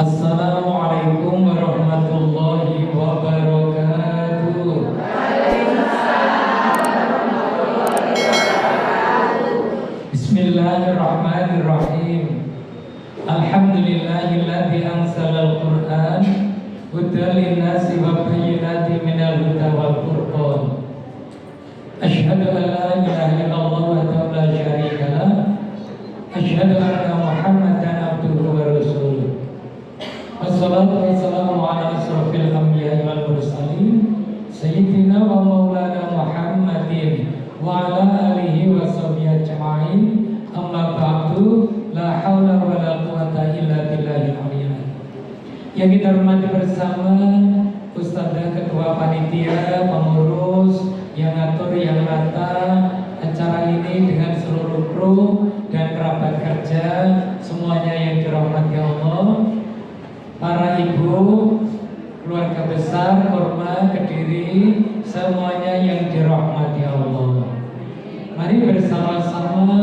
Assalamualaikum warahmatullahi wabarakatuh. Bismillahirrahmanirrahim. Alhamdulillahilladzi anzalal Qur'an hudan linnasi wa bayyinatin minal huda wal furqan. Asyhadu an la ilaha illallah wahdahu la syarika lah. Asyhadu anna Muhammadan abduhu wa rasuluh. Wassalatu wassalamu ala asrofil anbiya'i wal mursalin Sayyidina wa maulana Muhammadin wa ala alihi wa sahbihi ajma'in. Amma ba'du, la hawla wa la quwata illa billahil aliyyil azim. Yang kita hormati bersama Ustadzah Ketua Panitia, pengurus, yang ngatur, yang nata acara ini dengan seluruh kru dan kerabat kerja semuanya yang dirahmati Allah. Para ibu, keluarga besar, Kurma, Kediri, semuanya yang dirahmati Allah. Mari bersama-sama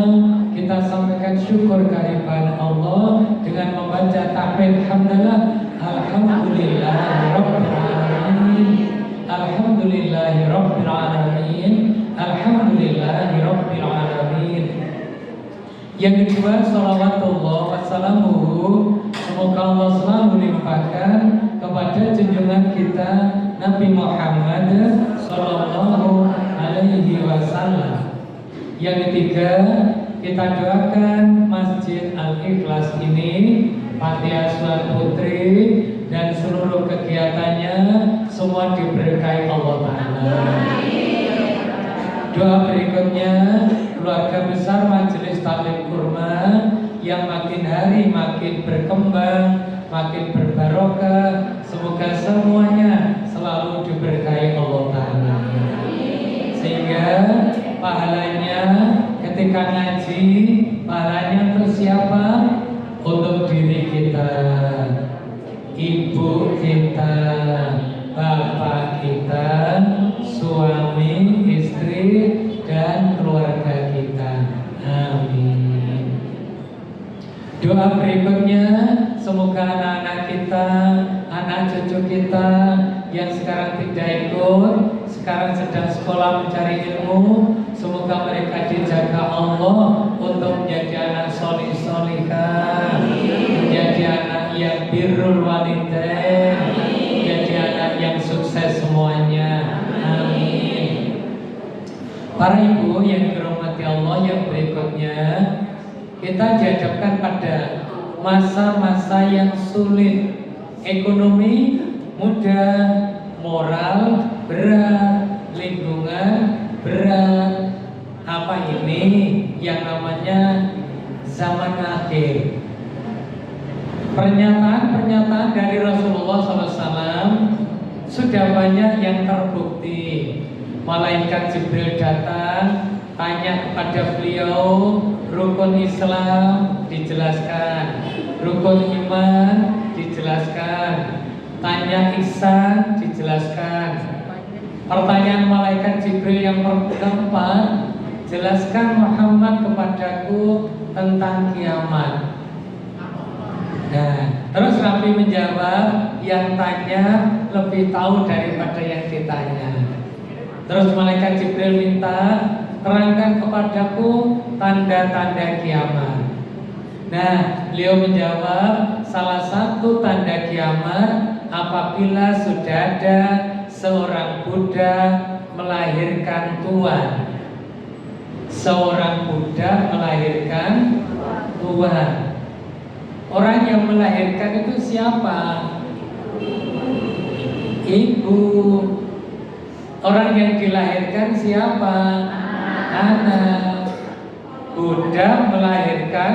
kita sampaikan syukur kehadiran Allah dengan membaca tahmid hamdalah. Alhamdulillahirabbil alamin. Alhamdulillahirabbil alamin. Alhamdulillahirabbil alamin. Yang kedua, sholawatullah wassalamuhu, semoga Allah selalu limpahkan kepada junjungan kita Nabi Muhammad sallallahu alaihi wasallam. Yang ketiga, kita doakan Masjid Al-Ikhlas ini, Fatihah Surat Putri dan seluruh kegiatannya semua diberkahi Allah Ta'ala. Doa berikutnya, keluarga besar Majelis Taklim Kurma yang makin hari makin berkembang, makin berbarokah, semoga semuanya selalu diberkahi Allah Ta'ala. Sehingga pahalanya ketika ngaji, pahalanya untuk siapa? Untuk diri kita, ibu kita, bapak kita, suami, istri, dan keluarga kita. Amin. Doa berikutnya, semoga anak-anak kita, anak cucu kita yang sekarang tidak ikut, sekarang sedang sekolah mencari ilmu, semoga mereka dijaga Allah untuk menjadi anak solih-solihah, menjadi anak yang birrul walidain, menjadi anak yang sukses semuanya. Amin. Para ibu yang dirahmati Allah, yang berikutnya kita dihadapkan pada masa-masa yang sulit. Ekonomi mudah, moral berat, lingkungan berat. Apa ini yang namanya zaman akhir? Pernyataan-pernyataan dari Rasulullah SAW sudah banyak yang terbukti. Malaikat Jibril datang, tanya kepada beliau, rukun Islam dijelaskan, rukun iman dijelaskan, tanya ihsan dijelaskan. Pertanyaan malaikat Jibril yang keempat, jelaskan Muhammad kepadaku tentang kiamat. Nah, terus Nabi menjawab, yang tanya lebih tahu daripada yang ditanya. Terus malaikat Jibril minta, terangkan kepadaku tanda-tanda kiamat. Nah, beliau menjawab, salah satu tanda kiamat apabila sudah ada seorang budak melahirkan tuan. Seorang budak melahirkan tuan. Orang yang melahirkan itu siapa? Ibu. Orang yang dilahirkan siapa? Anak. Budak melahirkan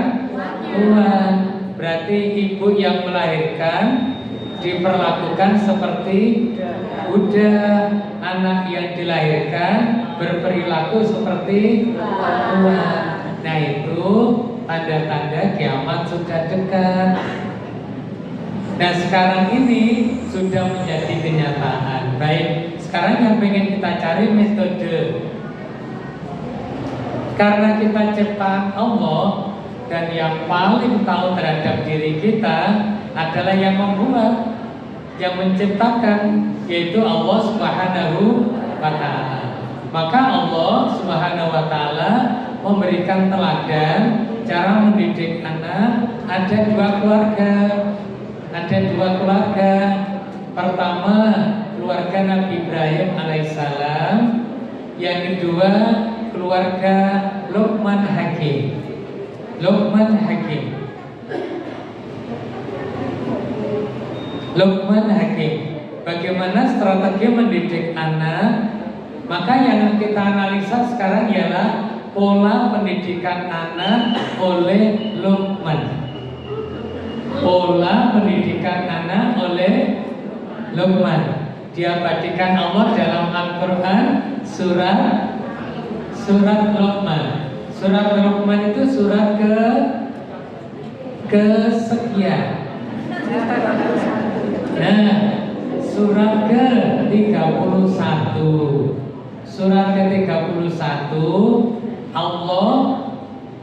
tuan. Berarti ibu yang melahirkan diperlakukan seperti budak. Anak yang dilahirkan berperilaku seperti tuan. Nah, itu tanda-tanda kiamat sudah dekat. Nah, sekarang ini sudah menjadi kenyataan. Baik, sekarang yang pengen kita cari metode. Karena kita ciptaan Allah dan yang paling tahu terhadap diri kita adalah yang membuat, yang menciptakan, yaitu Allah Subhanahu wa Ta'ala. Maka Allah Subhanahu wa Ta'ala memberikan teladan cara mendidik anak. Ada dua keluarga. Pertama, keluarga Nabi Ibrahim alaihissalam. Yang kedua, keluarga Luqman Hakim. Bagaimana strategi mendidik anak? Maka yang kita analisa sekarang ialah pola pendidikan anak oleh Luqman. Diabadikan Allah dalam Al-Quran surat Luqman. Surat Luqman itu surat kesekian. Nah, surat ke-31. Surat ke-31, Allah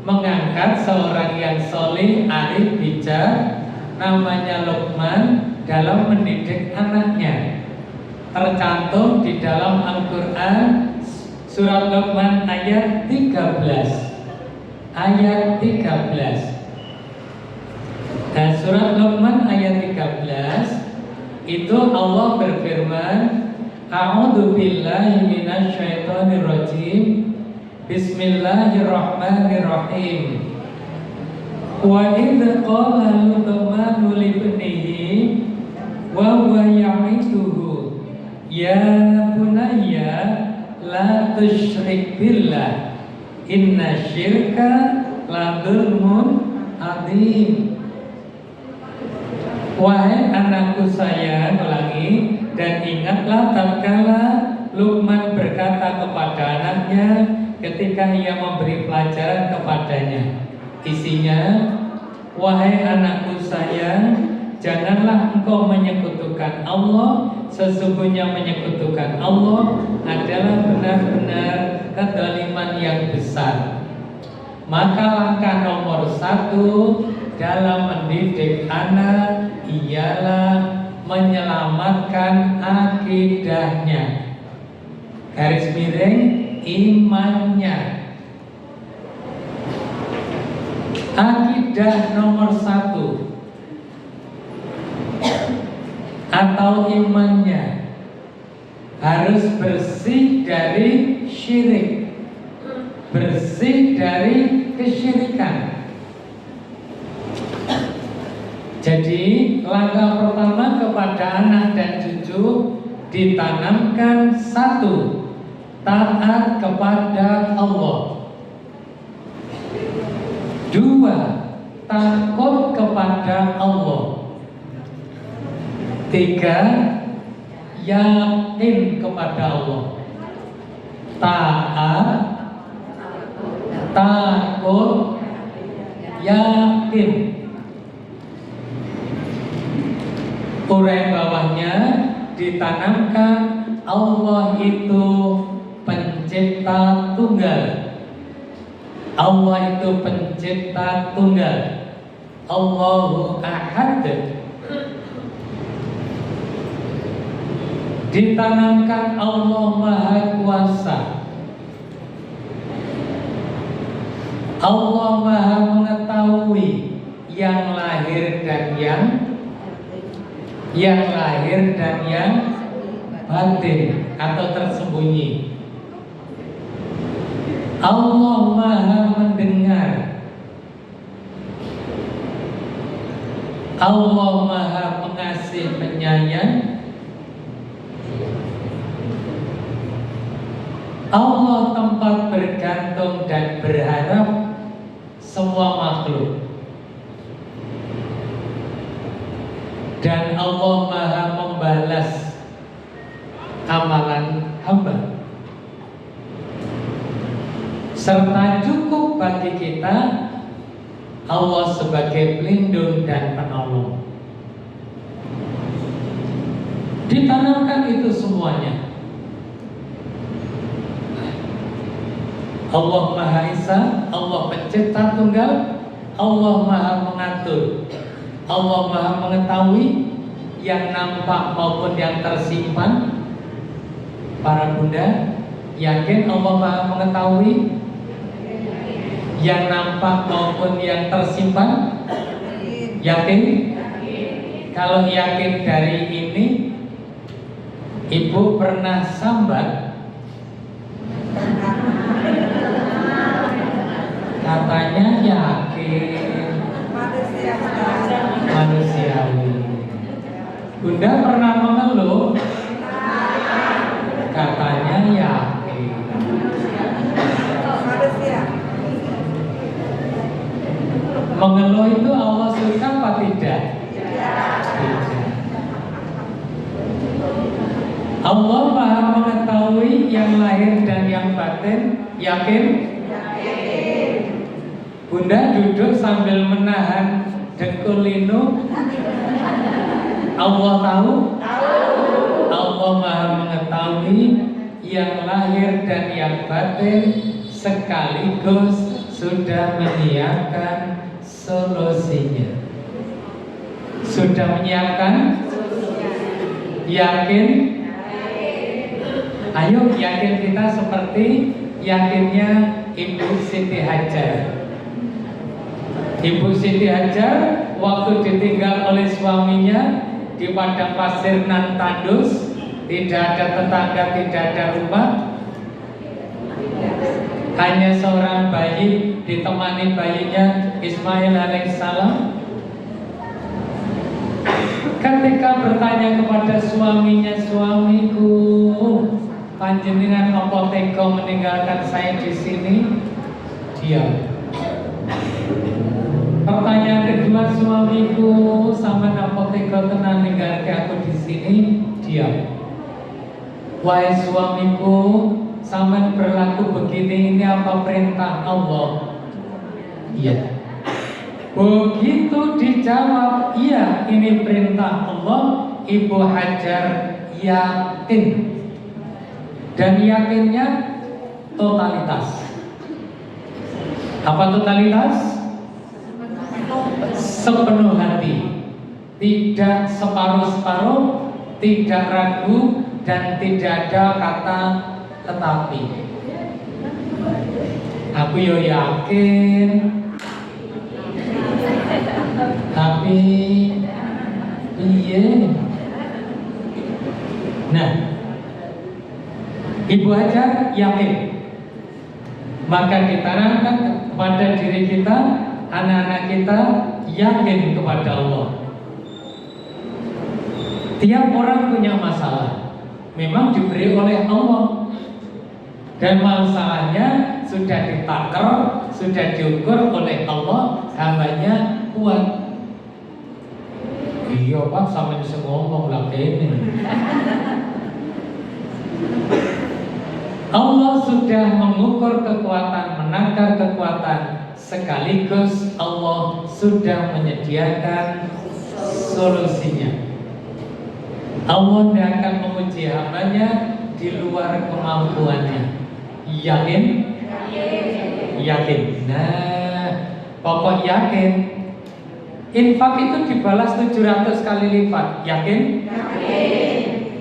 mengangkat seorang yang soleh, arif, bijak, namanya Luqman, dalam mendidik anaknya. Tercantum di dalam Al-Quran surat Luqman ayat 13. Dan surat Luqman ayat 13 itu Allah berfirman, A'udzu billahi minasyaitonir rajim. Bismillahirrahmanirrahim. Wa idz qala Luqmanu libnihi wa huwa ya'iduhu ya bunayya la tusyrik billah inna syirka la dzulmun adzim. Wahai anakku sayang, ulangi, dan ingatlah tatkala Luqman berkata kepada anaknya ketika ia memberi pelajaran kepadanya. Isinya, wahai anakku sayang, janganlah engkau menyekutukan Allah. Sesungguhnya menyekutukan Allah adalah benar-benar kezaliman yang besar. Maka langkah nomor 1 dalam mendidik anak ialah menyelamatkan akidahnya. Garis miring, imannya. Akidah nomor 1 atau imannya harus bersih dari syirik, bersih dari kesyirikan. Jadi langkah pertama kepada anak dan cucu ditanamkan 1, taat kepada Allah. 2, takut kepada Allah. 3, yakin kepada Allah. Taat, takut, yakin. Uraian bawahnya ditanamkan Allah itu pencipta tunggal. Allah itu pencipta tunggal. Allahu Ahad. Ditanamkan Allah Maha Kuasa. Allah Maha mengetahui yang lahir dan yang batin atau tersembunyi. Allah Maha mendengar. Allah Maha pengasih penyayang. Allah tempat bergantung dan berharap semua makhluk. Dan Allah Maha membalas amalan hamba. Serta cukup bagi kita Allah sebagai pelindung dan penolong. Ditanamkan itu semuanya. Allah Maha Esa, Allah pencipta tunggal, Allah Maha mengatur Allah Maha mengetahui yang nampak maupun yang tersimpan. Para bunda, yakin Allah Maha mengetahui yang nampak maupun yang tersimpan? Yakin? Kalau yakin dari ini, Ibu pernah sambat? Katanya yakin. Manusiawi. Bunda pernah mengeluh? Katanya yakin. Mengeluh itu Allah suka apa tidak? Tidak. Allah Maha mengetahui yang lahir dan yang batin. Yakin? Bunda duduk sambil menahan dengkul linu. Allah tahu? Allah Maha mengetahui yang lahir dan yang batin, sekaligus sudah menyiapkan solusinya. Sudah menyiapkan? Yakin? Ayo yakin kita seperti yakinnya Ibu Siti Hajar. Ibu Siti Hajar waktu ditinggal oleh suaminya di padang pasir nan tandus, tidak ada tetangga, tidak ada rumah, hanya seorang bayi ditemani bayinya Ismail alaihissalam. Ketika bertanya kepada suaminya, suamiku, panjenengan apa tega meninggalkan saya di sini? Diam. Pertanyaan kedua, suamiku, sampean apa tega tenan ninggalke aku di sini? Diam. Wahai suamiku, sampean berlaku begini, ini apa perintah Allah? Iya. Begitu dijawab, iya ini perintah Allah, Ibu Hajar yakin. Dan yakinnya totalitas. Apa totalitas? Sepenuh hati, tidak separuh-separuh, tidak ragu, dan tidak ada kata tetapi. Aku yo yakin, tapi iya. Nah, Ibu Hajar yakin. Maka ditanamkan kepada diri kita, anak-anak kita yakin kepada Allah. Tiap orang punya masalah, memang diberi oleh Allah, dan masalahnya sudah ditakar, sudah diukur oleh Allah, hambanya kuat. Iya Pak, sampai bisa ngomong lah ini. Allah sudah mengukur kekuatan, menakar kekuatan, sekaligus Allah sudah menyediakan solusinya. Allah tidak akan menguji hambanya di luar kemampuannya. Yakin? Yakin. Nah, pokok yakin. Infak itu dibalas 700 kali lipat. Yakin?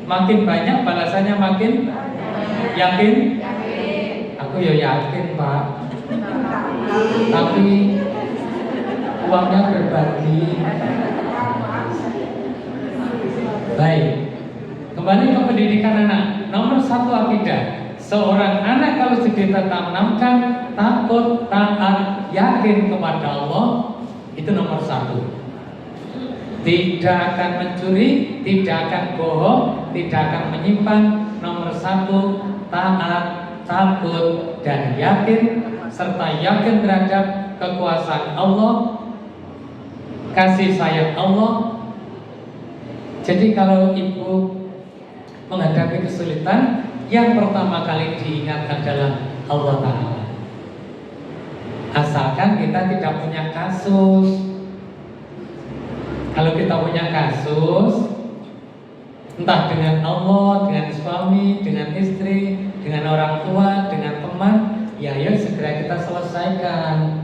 Makin banyak balasannya makin yakin? Aku ya yakin Pak, tapi uangnya berbagi. Baik, kembali ke pendidikan anak. Nomor 1 akidah. Seorang anak kalau sudah ditanamkan takut, taat, yakin kepada Allah, itu nomor 1. Tidak akan mencuri, tidak akan bohong, tidak akan menyimpan. Nomor 1, taat, takut, dan yakin, serta yakin terhadap kekuasaan Allah, kasih sayang Allah. Jadi kalau ibu menghadapi kesulitan, yang pertama kali diingat adalah Allah Ta'ala. Asalkan kita tidak punya kasus. Kalau kita punya kasus, entah dengan Allah, dengan suami, dengan istri, dengan orang tua, dengan teman, ya ayo segera kita selesaikan,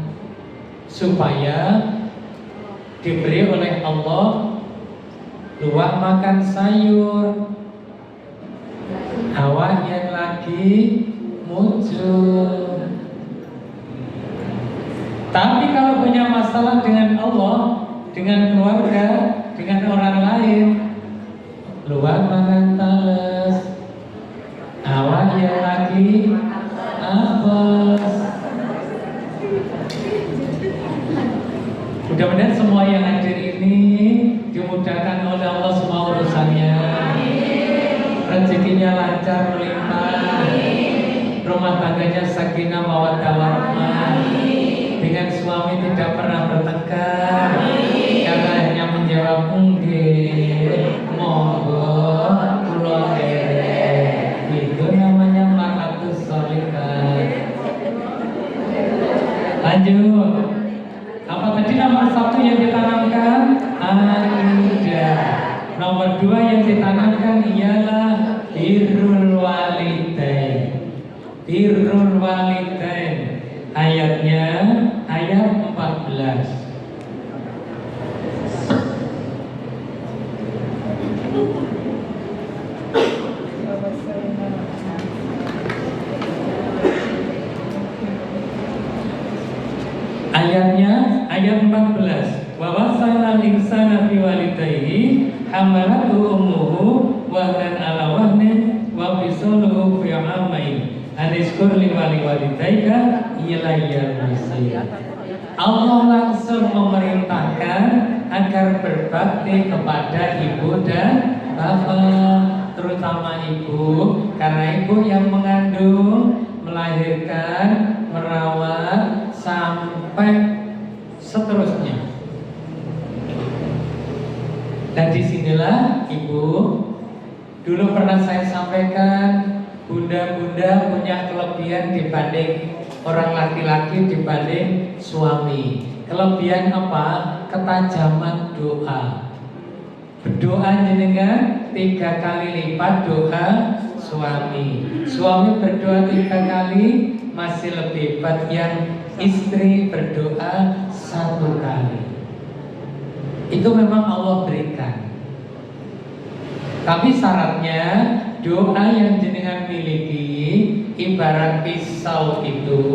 supaya diberi oleh Allah luak makan sayur, awak yang lagi muncul. Tapi kalau punya masalah dengan Allah, dengan keluarga, dengan orang lain, luak makan tales, awak yang lagi apes. Mudah-mudahan semua yang hadir ini dimudahkan oleh Allah semua urusannya, rezekinya lancar melimpah, rumah tangganya sakinah mawaddah warahmah, dengan suami tidak pernah bertengkar, karena hanya menjawab nggih, monggo, kula derek. Itu namanya mar'atus sholihah. Lanjut. Apa tadi nomor 1 yang ditanamkan? Akidah. Nomor 2 yang ditanamkan ialah birrul walidain. Birrul walidain. Ayatnya ayat 14. Ayatnya ayat 14. Wa wasailal insana bi walidayhi hamalathu ummuhu wahnan ala wahnin wa fisaluhu fi amain anishkur li walidayka ilayal masir. Allah langsung memerintahkan agar berbakti kepada ibu dan bapak, terutama ibu, karena ibu yang mengandung, melahirkan, merawat sampai seterusnya. Dan disinilah ibu, dulu pernah saya sampaikan, bunda-bunda punya kelebihan dibanding orang laki-laki dibanding suami. Kelebihan apa? Ketajaman doa. Berdoa jenengan 3 kali lipat doa suami. Suami berdoa 3 kali masih lebih hebat yang istri berdoa 1 kali. Itu memang Allah berikan. Tapi syaratnya doa yang jenengan miliki ibarat pisau itu,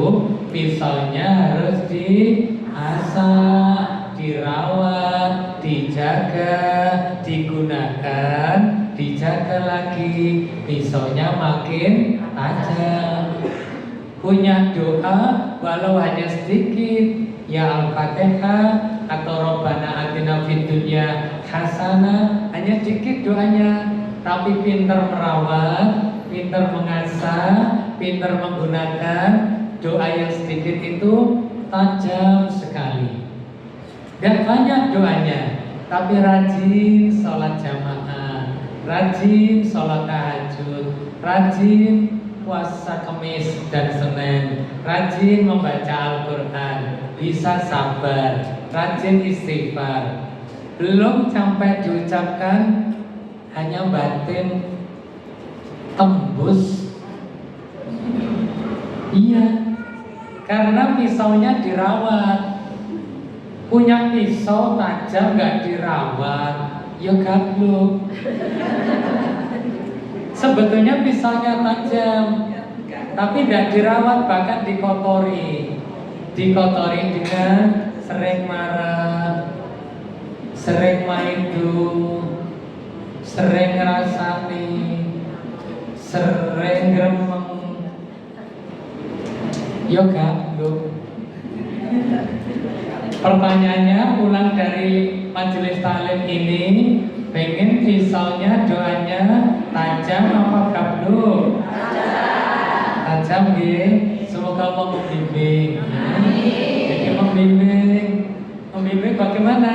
pisaunya harus diasah, dirawat, dijaga, digunakan, dijaga lagi, pisaunya makin tajam. Punya doa walau hanya sedikit, ya Al-Fatihah atau Rabbana atina fid dunya hasanah, hanya sedikit doanya, tapi pintar merawat, pintar mengasah, pintar menggunakan, doa yang sedikit itu tajam sekali. Gak banyak doanya, tapi rajin sholat jamaah, rajin sholat tahajud, rajin puasa Kamis dan Senin, rajin membaca Al-Quran, bisa sabar, rajin istighfar. Belum sampai diucapkan, hanya batin tembus. Iya, karena pisaunya dirawat. Punya pisau tajam gak dirawat, ya gablok. Sebetulnya pisaunya tajam, tapi tidak dirawat, bahkan dikotori. Dikotori dengan sering marah, sering maidu, sering ngerasani, sering gremeng. Ya gablok. Pertanyaannya, pulang dari majelis taklim ini, pengen pisaunya doanya tajam apa gablok? Tajam nggih. Semoga Allah membimbing. Jadi membimbing bagaimana?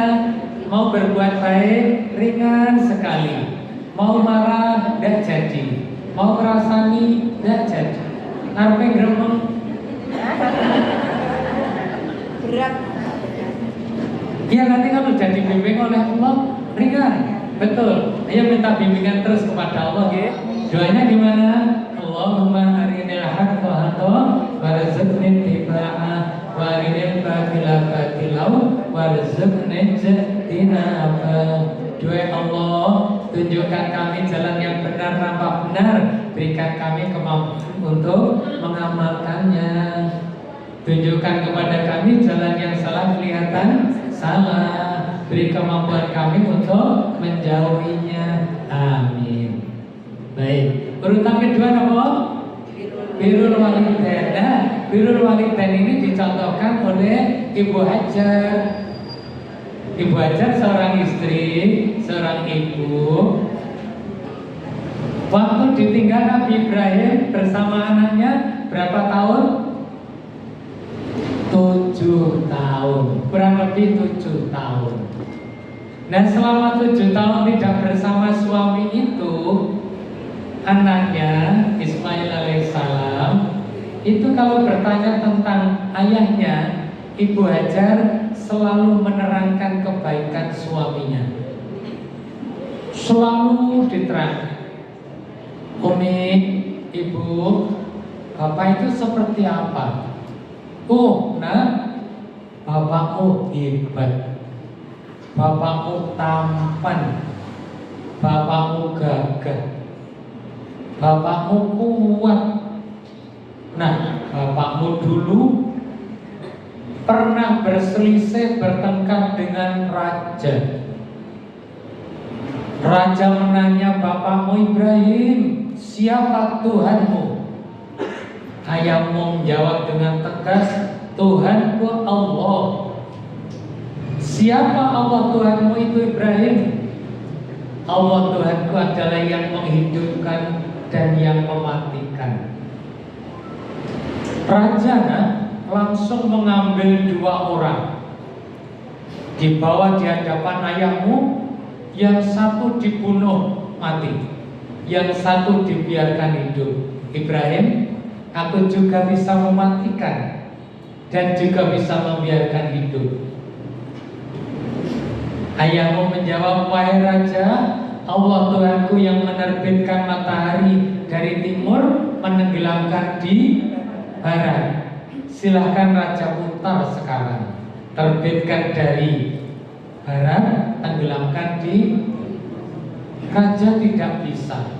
Mau berbuat baik ringan sekali, mau marah tidak jadi, mau merasani tidak jadi, ngarepe gremeng berat. Ya nanti kalau sudah dibimbing oleh Allah ringan, betul. Ayo minta bimbingan terus kepada Allah, ya. Doanya gimana? Allahumma arinil haqqa haqqan warzuqni ittiba'ah wa arinil batila batilau warzuqna ijtinaba. Doa Allah, tunjukkan kami jalan yang benar, nampak benar, berikan kami kemampuan untuk mengamalkannya. Tunjukkan kepada kami jalan yang salah, kelihatan salah, beri kemampuan kami untuk menjauhinya. Amin. Baik, urutan kedua apa? Birrul walidain. Nah, birrul walidain ini dicontohkan oleh Ibu Hajar. Ibu Hajar seorang istri, seorang ibu. Waktu ditinggal Nabi Ibrahim bersama anaknya berapa tahun? 7 tahun, kurang lebih 7 tahun. Nah, selama 7 tahun tidak bersama suami itu, anaknya Ismail alaihissalam itu kalau bertanya tentang ayahnya, Ibu Hajar selalu menerangkan kebaikan suaminya, selalu diterangkan. Umi, ibu, bapak itu seperti apa? Oh, nah, bapakmu hebat, bapakmu tampan, bapakmu gagah, bapakmu kuat. Nah, bapakmu dulu pernah berselisih, bertengkar dengan raja. Raja menanya bapakmu Ibrahim, siapa Tuhanmu? Ayahmu menjawab dengan tegas, Tuhanku Allah. Siapa Allah Tuhanmu itu Ibrahim? Allah Tuhanku adalah yang menghidupkan dan yang mematikan. Raja langsung mengambil 2 orang, dibawa di hadapan ayahmu. Yang satu dibunuh mati, yang satu dibiarkan hidup. Ibrahim, aku juga bisa mematikan dan juga bisa membiarkan hidup. Ayahmu menjawab, wahai raja, Allah Tuhanku yang menerbitkan matahari dari timur, menenggelamkan di barat. Silahkan raja putar sekarang, terbitkan dari barat, tenggelamkan di. Raja tidak bisa.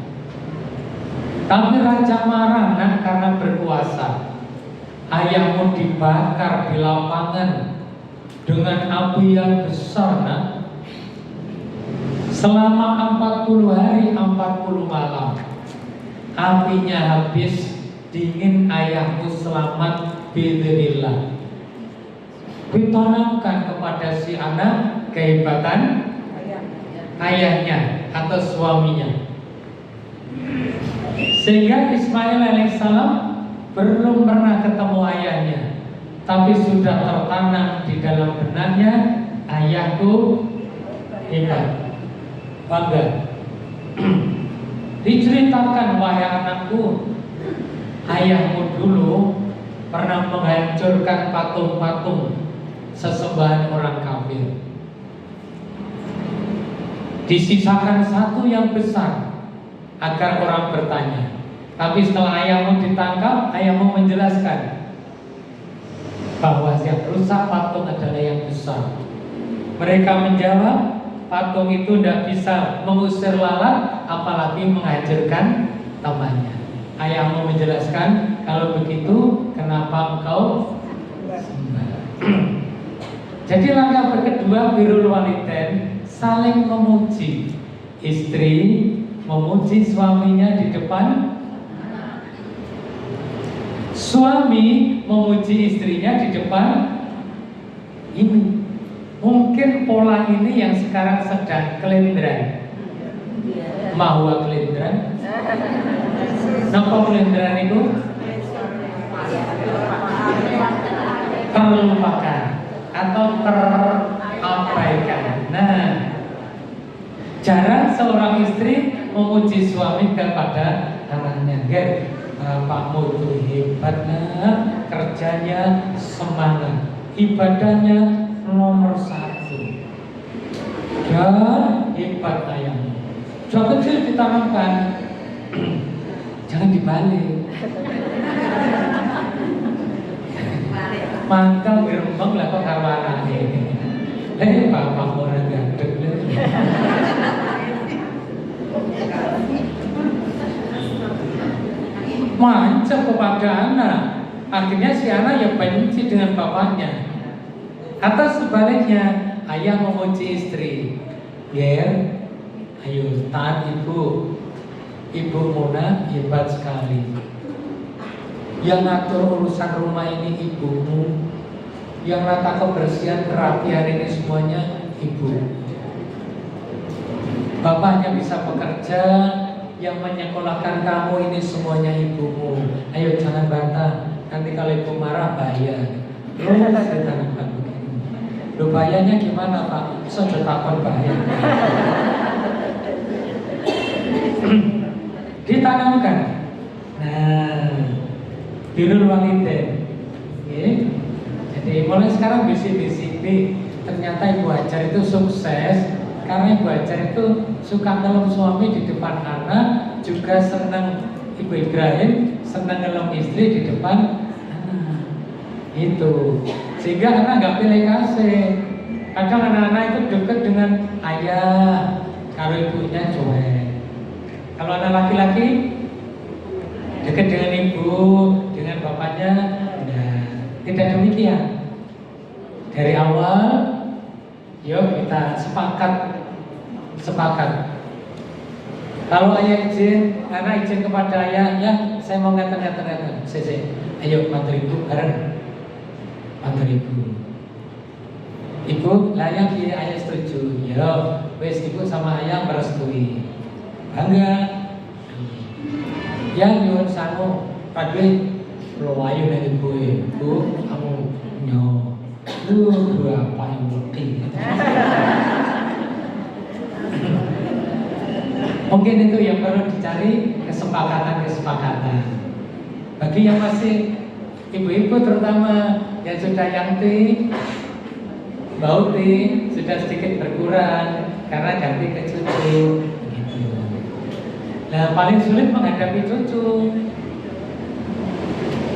Tapi raja marah karena berkuasa. Ayahmu dibakar di lapangan dengan api yang besar selama 40 hari 40 malam. Apinya habis, dingin, ayahmu selamat biidznillah. Ditanamkan kepada si anak kehebatan ayahnya atau suaminya, sehingga Ismail alaihissalam belum pernah ketemu ayahnya, tapi sudah tertanam di dalam benaknya, ayahku hebat, bangga. Diceritakan, wahai anakku, ayahmu dulu pernah menghancurkan patung-patung sesembahan orang kafir. Disisakan satu yang besar agar orang bertanya. Tapi setelah ayahmu ditangkap, ayahmu menjelaskan bahwa yang rusak patung adalah yang besar. Mereka menjawab, patung itu tidak bisa mengusir lalat, apalagi menghancurkan temannya. Ayahmu menjelaskan, kalau begitu kenapa engkau sembah? Jadi langkah kedua, birrul walidain, saling memuji. Istri memuji suaminya di depan, suami memuji istrinya di depan. Ini mungkin pola ini yang sekarang sedang kelendran. Mahua kelendran. Napa kelendran itu? Terlupakan atau terabaikan. Nah, jarang seorang istri memuji suami kepada anaknya. Bapakmu itu hebat, kerjanya semangat, ibadahnya nomor 1, dan hebat ayahmu. Sejak kecil ditanamkan, jangan dibalik. Mangkal berembang lah kok karo anake. bapak orang gandeng. Macam kepada anak, akhirnya si anak ya benci dengan bapaknya. Atau sebaliknya, ayah memuji istri, Ger, ayo taat ibu. Ibu Mona hebat sekali. Yang ngatur urusan rumah ini ibumu, yang rata kebersihan kerapian ini semuanya ibu. Bapaknya bisa bekerja, yang menyekolahkan kamu ini semuanya ibumu. Ayo jangan bantah, nanti kalau ibu marah bahaya. Terus ditanamkan begini. Loh bahayanya gimana Pak? Sudah takut bahaya. Ditanamkan. Nah, birrul walidain. Okay. Jadi mulai sekarang bisi-bisi ternyata Ibu Hajar itu sukses karena Ibu Hajar itu suka ngelem suami di depan anak, juga senang Ibu Ibrahim senang ngelem istri di depan anak. Itu sehingga anak nggak pilih kasih. Kadang anak-anak itu dekat dengan ayah, kalau ibunya cuek. Kalau anak laki-laki dekat dengan ibu, dengan bapaknya, nah, tidak demikian. Dari awal, yuk kita sepakat. Kalau ayah izin, anak izin kepada ayah, ya saya mau ngeten. Ayo bantu ibu bareng, bantu ibu. Ibu layak ya ayah setuju. Yo, wes ibu sama ayah merestui. Bangga. Ya nyuwun sangu, padhe luwayu nek ibu, kamu nyo. Lu apa yang penting? Mungkin itu yang perlu dicari, kesepakatan. Bagi yang masih ibu-ibu terutama yang sudah yangti, bauti sudah sedikit berkurang karena ganti ke cucu. Nah paling sulit menghadapi cucu,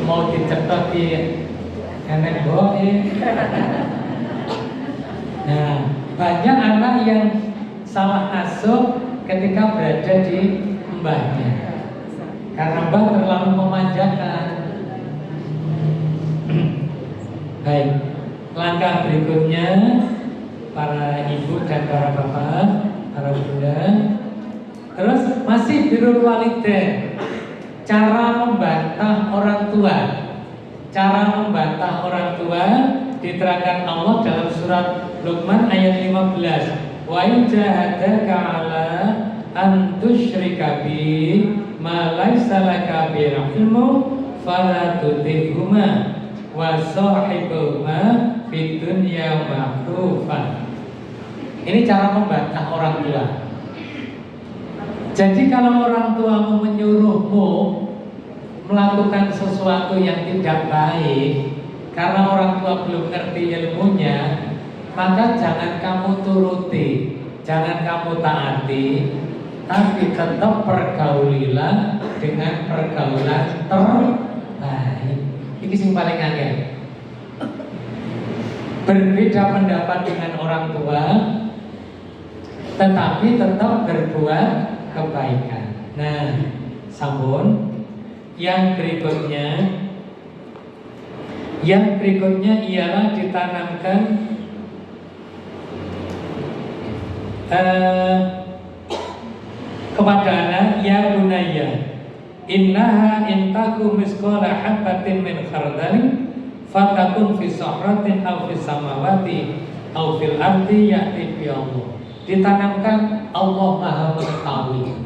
mau dicetot di nenek boe. Nah banyak anak yang salah asuh ketika berada di mbahnya karena mbah terlalu memanjakan. Baik, langkah berikutnya para ibu dan para bapak, para bunda. Terus masih birrul walidain, cara membantah orang tua. Cara membantah orang tua diterangkan Allah dalam surat Luqman ayat 15. Wa in jahadaka 'ala an tusyrika bi ma laysa laka bihi ilmu fala tuti'huma wa sahibuhuma fid dunya ma'rufan. Ini cara membantah orang tua. Jadi kalau orang tuamu menyuruhmu melakukan sesuatu yang tidak baik karena orang tua belum ngerti ilmunya, maka jangan kamu turuti, jangan kamu taati, tapi tetap pergaulilah dengan pergaulan terbaik. Ini yang paling angel. Berbeda pendapat dengan orang tua, tetapi tetap berbuat kebaikan. Nah, sampun. Yang berikutnya ialah ditanamkan kepada anak, ya bunayya innaha intaku misqala habatin min khardalin fatakun fi sahratin aw fi samawati aw fil ardi ya'ti bi Allah. Ditanamkan Allah Maha mengetahui.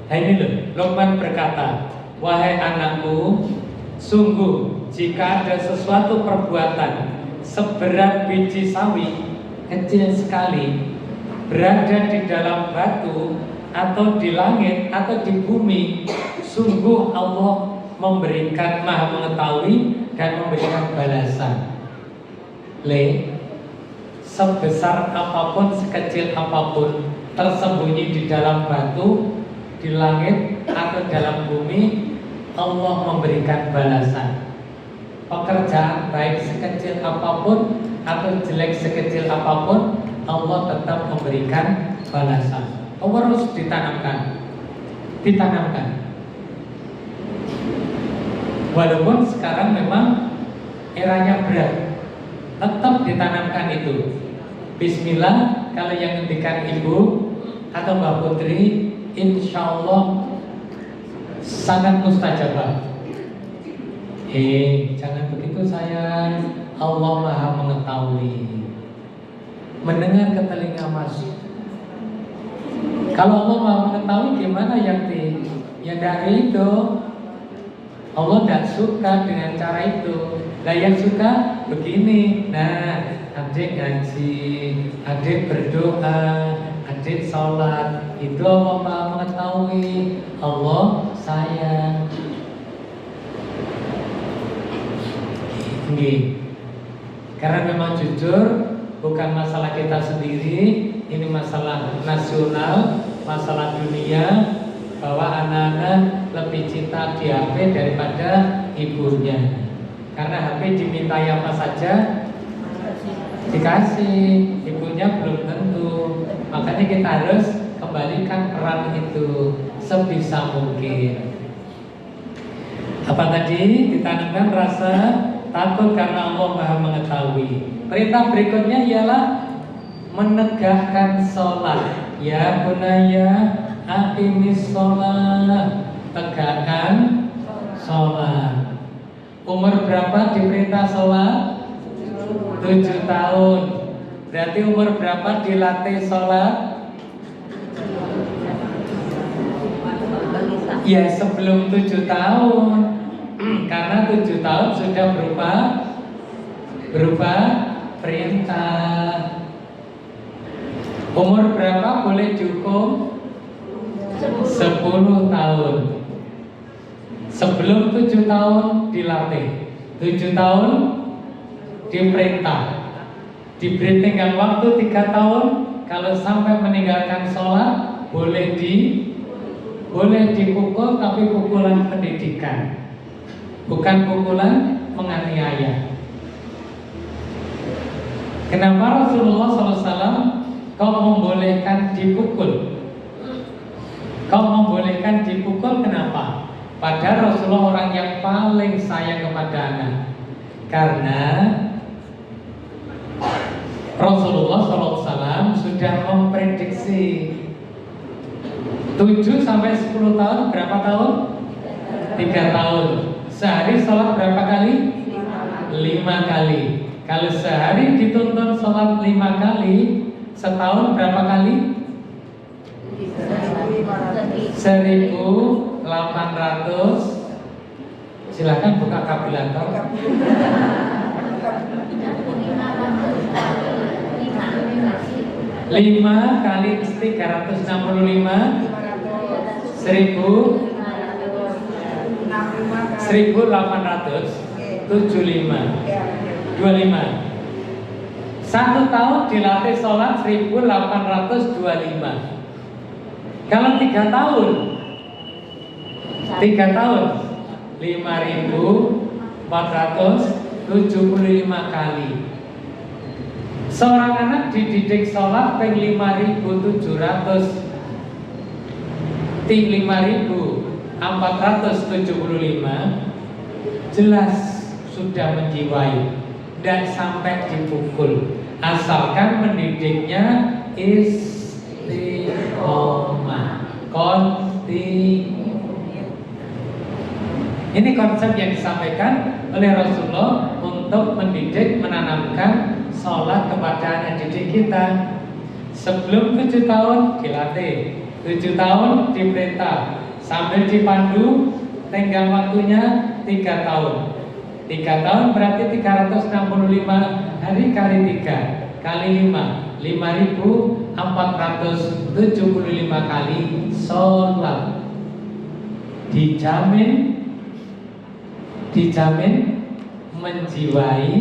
Nah ini loh, Luqman berkata, wahai anakku, sungguh jika ada sesuatu perbuatan seberat biji sawi, kecil sekali, berada di dalam batu atau di langit atau di bumi, sungguh Allah memberikan, Maha mengetahui dan memberikan balasan. Sebesar apapun, sekecil apapun tersembunyi di dalam batu, di langit atau dalam bumi, Allah memberikan balasan. Pekerjaan baik sekecil apapun atau jelek sekecil apapun, Allah tetap memberikan balasan. Allah harus ditanamkan. Walaupun sekarang memang eranya berat, tetap ditanamkan itu. Bismillah, kalau yang ngendikan Ibu atau Mbak Putri, insya Allah sangat mustajabah. Jangan begitu sayang, Allah Maha mengetahui. Mendengar ke telinga Mas. Kalau Allah Maha mengetahui, gimana Yakti? Ya dari itu. Allah tidak suka dengan cara itu. Lah yang suka begini. Nah, adik ngaji, adik berdoa, adik sholat, itu Allah Maha mengetahui. Allah sayang. Ini karena memang jujur bukan masalah kita sendiri, ini masalah nasional, masalah dunia, bahwa anak-anak lebih cinta di HP daripada ibunya. Karena HP dimintai apa saja dikasih, ibunya belum tentu. Makanya kita harus kembalikan peran itu sebisa mungkin. Apa tadi? Ditanamkan rasa takut karena Allah Maha mengetahui. Perintah berikutnya ialah menegakkan sholat. Ya bunaya aqimis sholat, tegakkan sholat. Umur berapa diperintah sholat? 7 tahun. Berarti umur berapa dilatih sholat? Ya sebelum 7 tahun. Karena 7 tahun sudah berupa perintah. Umur berapa boleh dihukum? 10 tahun. Sebelum 7 tahun dilatih, 7 tahun diperintah, diberi tenggang waktu 3 tahun. Kalau sampai meninggalkan sholat boleh dipukul, tapi pukulan pendidikan, bukan pukulan menganiaya. Kenapa Rasulullah SAW kau membolehkan dipukul? Kau membolehkan dipukul kenapa? Padahal Rasulullah orang yang paling sayang kepada anak. Karena Rasulullah SAW sudah memprediksi 7 sampai 10 tahun berapa tahun? 3 tahun. Sehari sholat berapa kali? 5 kali. Kalau sehari dituntun sholat 5 kali, setahun berapa kali? 1.800. Silakan buka kalkulator. 5 kali 365 1.875 25. 1 tahun dilatih sholat 1.825. Kalau 3 tahun 5.475 kali. Seorang anak dididik sholat peng 5.700 5.475 jelas sudah menjiwai, dan sampai dipukul, asalkan mendidiknya istiqomah, kontinu. Ini konsep yang disampaikan oleh Rasulullah untuk mendidik, menanamkan sholat kepada anak didik kita. Sebelum 7 tahun dilatih, 7 tahun diperintah, sambil dipandu, tenggang waktunya 3 tahun. 3 tahun berarti 365 hari kali 3 kali 5, 5.475 kali sholat. Dijamin menjiwai,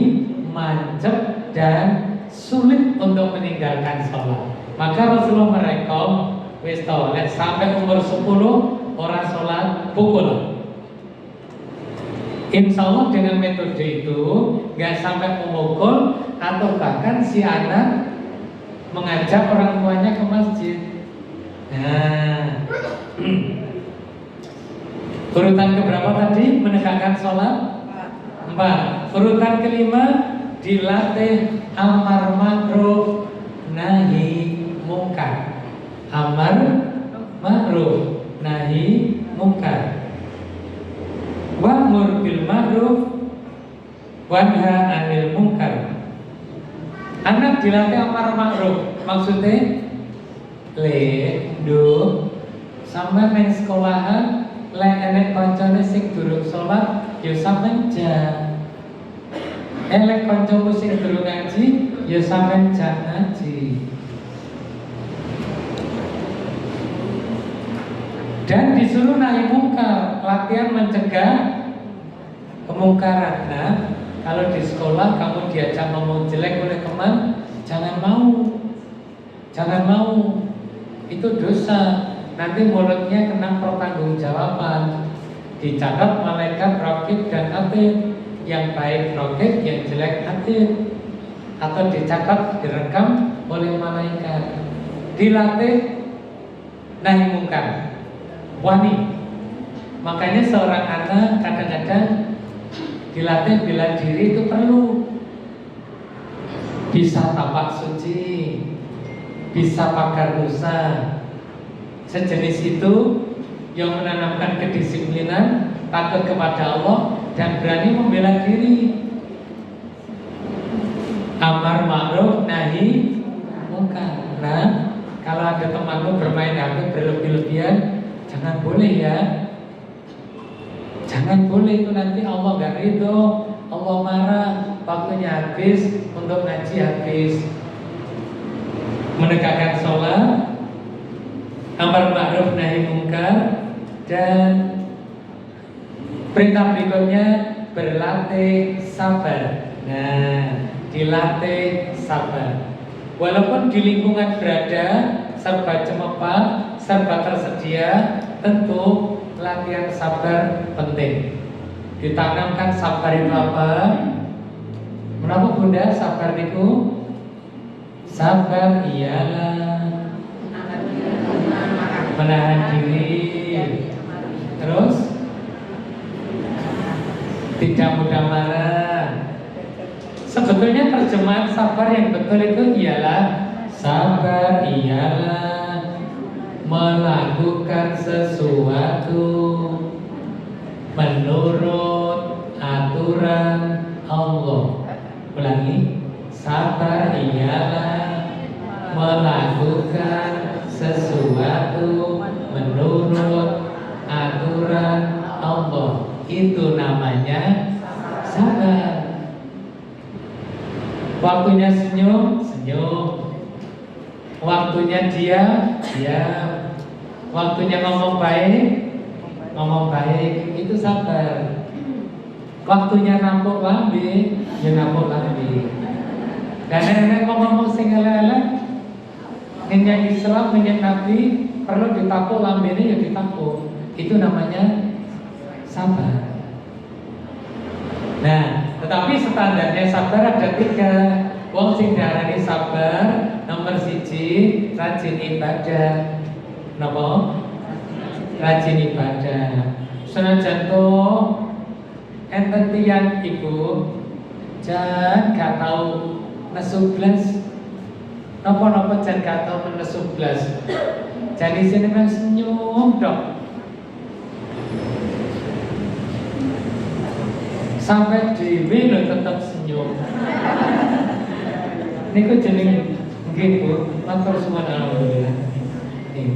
mancep, dan sulit untuk meninggalkan sholat. Maka Rasulullah merekom, wis to, sampai umur 10 orang sholat pukul. Insya Allah dengan metode itu nggak sampai memukul atau bahkan si anak mengajak orang tuanya ke masjid. Nah, urutan keberapa tadi menegakkan sholat? 4. Urutan kelima dilatih amar ma'ruf nahi mungkar. Amar ma'ruf nahi mungkar. Wa'mur bil ma'ruf wanha 'anil munkar. Anak dilatih amar ma'ruf, maksudnya sampai main sekolahan enek koncone sing durung sholat ya sampean jan. Elek kancamu sing durung ngaji ya sampean jan ngaji. Dan disuruh nahi mungkar, latihan mencegah kemungkaran. Nah, kalau di sekolah kamu diajak ngomong jelek oleh teman, jangan mau. Jangan mau. Itu dosa. Nanti mulutnya kena pertanggungjawaban. Dicatat malaikat raqib dan atid. Yang baik raqib, yang jelek atid. Atau dicatat, direkam oleh malaikat. Dilatih nahi mungkar. Wani. Makanya seorang anak kadang-kadang dilatih bela diri itu perlu. Bisa tapak suci, bisa pagar Musa, sejenis itu yang menanamkan kedisiplinan, takut kepada Allah dan berani membela diri. Amar ma'ruf nahi mungkar. Nah, kalau ada temanmu bermain HP berlebih-lebihan, jangan boleh ya. Jangan boleh, itu nanti Allah gak ridho, Allah marah, waktunya habis, untuk ngaji habis. Menegakkan sholat, amar ma'ruf nahi mungkar, dan perintah berikutnya berlatih sabar. Nah, dilatih sabar. Walaupun di lingkungan berada serba cemerlang, serba tersedia, tentu latihan sabar penting. Ditanamkan sabar itu apa? Menapa Bunda sabar itu? Sabar ialah menahan diri, terus tidak mudah marah. Sebetulnya terjemahan sabar yang betul itu ialah sabar ialah melakukan sesuatu menurut aturan Allah. Ulangi, sabar ialah melakukan sesuatu menurut aturan Allah. Itu namanya sabar. Waktunya senyum, senyum. Waktunya diam, diam. Waktunya ngomong baik, ngomong baik. Itu sabar. Waktunya nampuk lambe, ya nampuk lambe. Dan nenek ngomong sing elek-elek, minyak Islam, minyak Nabi, perlu ditapuk lambe ini ya ditapuk. Itu namanya sabar. Nah, tetapi standarnya sabar ada 3. Wong sing diarani sabar, nomor 1 rajin ibadah. Napa? Rajin ibadah. Senajan to enten tiyang ibu jan gak tau nesu blas. Napa-napa jan gak tau nesu blas. Jadi sini memang senyum dok. Sampai dhewe lho tetep senyum. Niku jeneng nggih Bu, matur suwun alhamdulillah. Nggih.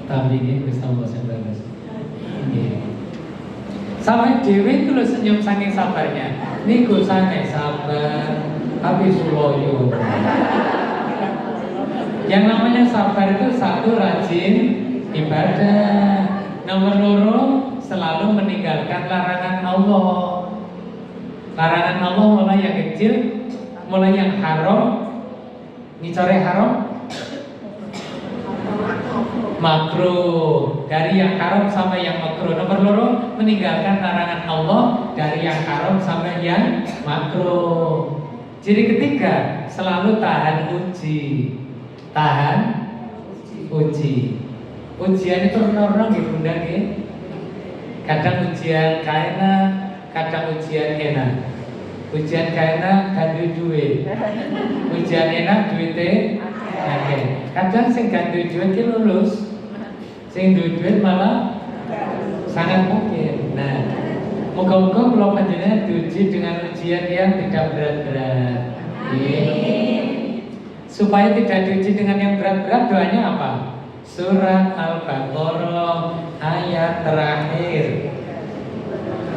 Tapi nggih Gusti Allah sabar. Nggih. Sampai dhewe itu lho senyum saking sabarnya. Niku sange sabar, tapi suloyo. Yang namanya sabar itu 1 rajin ibadah. Nomor 2 selalu meninggalkan larangan Allah. Larangan Allah mulai yang kecil, mulai yang haram. Ngicore haram makruh. Dari yang haram sama yang makruh. Nomor loro, meninggalkan larangan Allah dari yang haram sama yang makruh. Ciri ketiga, selalu tahan uji. Tahan uji. Ujian itu orang-orang gitu bunda gitu. Kadang ujian kaina, kadang ujian enak. Ujian kaina gandu duit. Ujian enak duitnya oke. Kadang sing gandu duit ki lulus. Sing duit malah sangat mungkin. Nah, moga-moga kalau panjenengan diuji dengan ujian yang tidak berat-berat. Supaya tidak diuji dengan yang berat-berat, doanya apa? Surat Al-Baqarah ayat terakhir.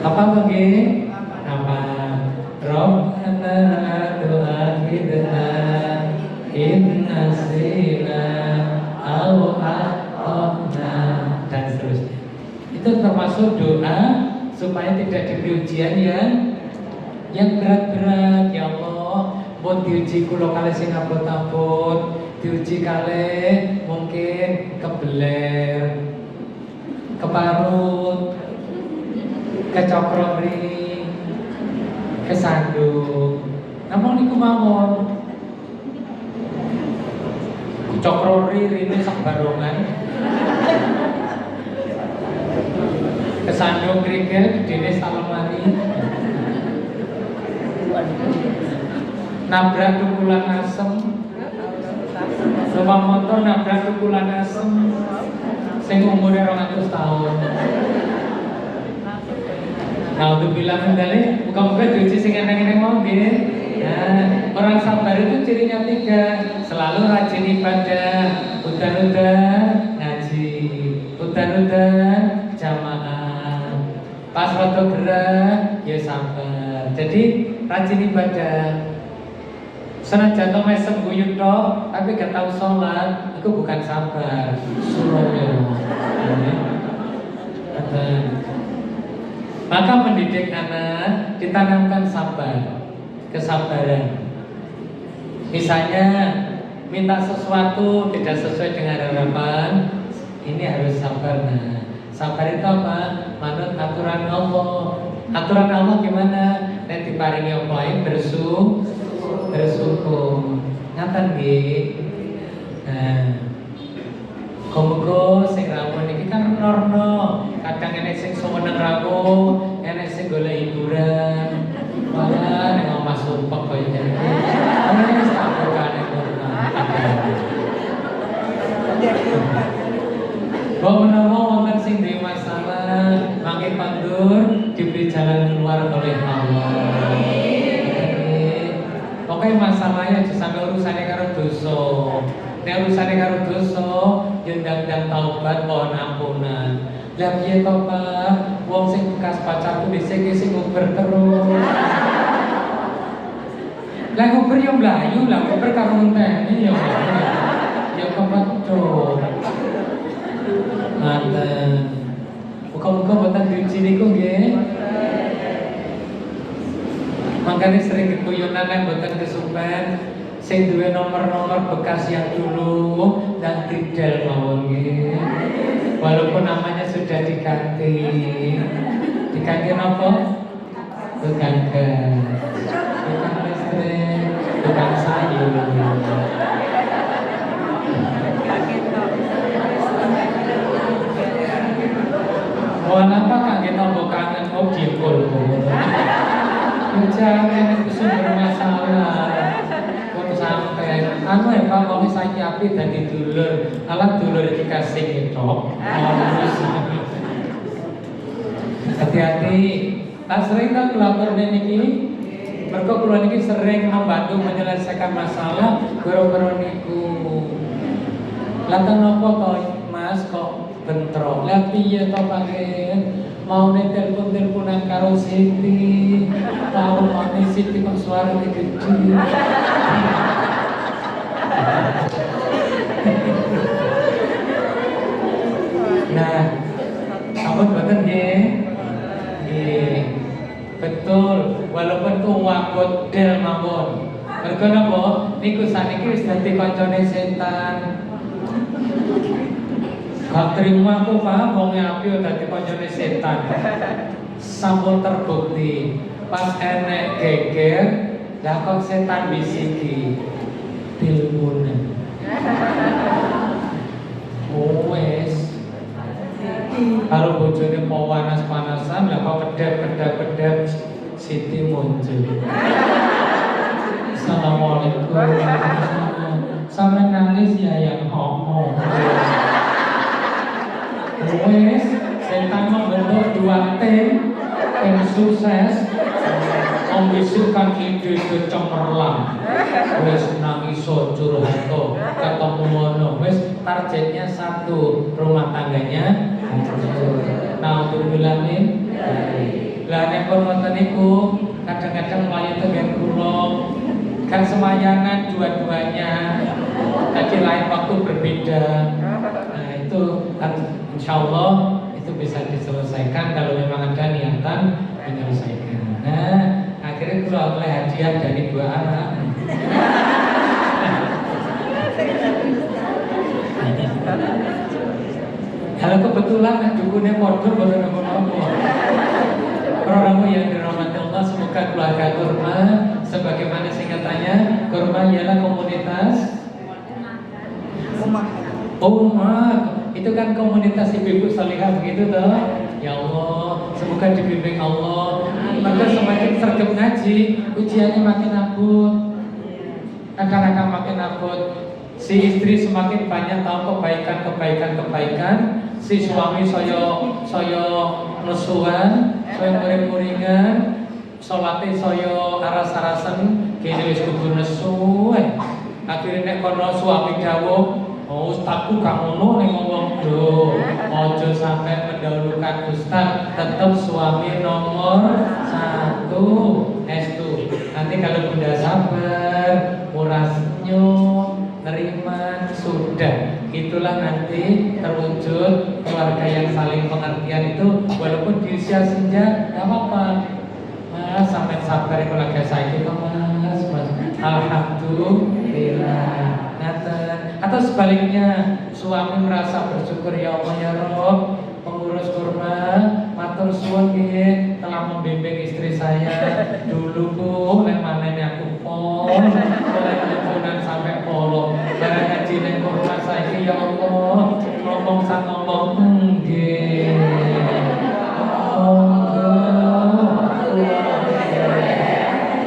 Apa begini? Apa? Rabbana la tu'akhidna in nasina aw akhtana dan seterusnya. Itu termasuk doa supaya tidak diberi ujian yang berat-berat. Ya Allah, pun diuji kula kalih sing abot-abot, diuji kalih mungkin kebeler, keparut, kecokrori, kesandung. Namun niku mawon cokrori rene sak barongan. Kesandung krikil dene salemari. Nabrak tukulan asem. Numpak motor nabrak tukulan asem. Sing umure 200 tahun. Alhamdulillah mendali, muka-muka diuji sing eneng-eneng mau nggih. Nah, orang sabar itu cirinya 3, selalu rajin ibadah, udan-udan ngaji, udan-udan jamaah. Pas rada gerah ya sabar. Jadi rajin ibadah. Senajan to mesem guyu tok, tapi gak tau sholat, itu bukan sabar. Suruh. Maka mendidik anak ditanamkan sabar, kesabaran. Misalnya minta sesuatu tidak sesuai dengan harapan, ini harus sabar. Nah, sabar itu apa? Manut aturan Allah. Aturan Allah gimana? Nek diparingi apa ae bersyukur. Ngaten nggih. Nah, Muga sing rawuh niki kan norno. Kadang enek sing sumeneng rawuh, enek sing golek hiburan. Malah nek omah sumpek koyo ngene. Ana wis tak bukane ngono. Bahwa menawa wonten sing duwe masalah, mangke pandur diberi jalan keluar oleh Allah. Pokoknya masalahnya aja sampai urusannya karo dosa. Nek urusane karo dosa, yo ndang-ndang taubat mohon ampunan. Lah piye to, Pak? Wong sing bekas pacarku dhisik sing nguber terus. Lah nguber yo mlayu, lah nguber karo ngenteni yo. Yo kepethuk. Ngaten. Muga-muga boten diuji niku nggih. Makanya sering keguyonan nek boten kesupen. Sing duwe nomor-nomor bekas yang dulu dan tidak mawon nggih. Walaupun namanya sudah diganti. Diganti apa? Bukan gas. Bukan listrik, bukan sayur. Mohon apa kaget tombol kangen objekul. Jangan itu sumber masalah. Sampai anu ya Pak, mau saiki api dadi dulur, alat dulur dikasih itu. Hati-hati, tak sering tak lapor niki. Mergo kula niki sering membantu menyelesaikan masalah gara-gara niku. Lah napa to Mas kok bentrok? Lah piye to Pak? Mau telepon-teleponan karo Siti, mau Siti kok suarane gede. Nah, ampun boten nggih. Nggih. Betul, walaupun tuwakut del mawon. Mergo napa? Niku saniki wis dadi kancane setan. Gak terima aku Pak, wong api dadi kancane setan. Sampun terbukti pas enek geger, lah kok setan bisiki tilmune. Oh wes. Kalau bojone mau panas-panasan, lah kok kedap Siti muncul. Assalamualaikum. Sampai nangis ya yang homo. Wes, setan membentuk 2 tim sukses. Membisukan ide cemerlang. Wes nangis curhat ketemu mono. Wes targetnya 1, rumah tangganya hancur. Naudzubillah min. Lah nek kon ngoten niku kadang-kadang mlayu teng kula kan semayangan dua-duanya. Tapi lain waktu berbeda. Nah itu kan insyaallah itu bisa diselesaikan kalau memang ada niatan menyelesaikan. Nah akhirnya kula oleh hadiah dari 2 anak. Kalau kebetulan dukunnya modul baru nopo-nopo. Orang yang dirahmati Allah, semoga keluarga Kurma sebagaimana singkatannya, Kurma ialah komunitas umat. Itu kan komunitas ibu-ibu salihah begitu toh. Ya Allah, semoga dibimbing Allah. Maka semakin sergap ngaji, ujiannya makin abot. Akan makin abot. Si istri semakin banyak tahu kebaikan, si suami saya nesuhan, saya muring-muringan, salate saya aras-arasen, kene wis kudu nesu. Akhire nek kono suami dawuh, "Oh, ustazku gak ngono ning ngomong do." Aja sampai mendahulukan ustaz, tetap suami nomor 1. Estu. Nanti kalau Bunda sabar, murah senyum, nerima, sudah. Itulah nanti terwujud keluarga yang saling pengertian itu. Walaupun di usia senja, gak apa-apa. Mas, sampai sabar keluarga saya itu mas. Alhamdulillah. Atau sebaliknya, suami merasa bersyukur, ya Allah ya Rob, pengurus Kurma, matur suwun nggih telah membimbing istri saya. Dulu Bu, lek manene aku pol, oleh hubungan sampai polo. Barang ngaji ning Kurma saiki ya Allah, ngomong sak ngomong nggih.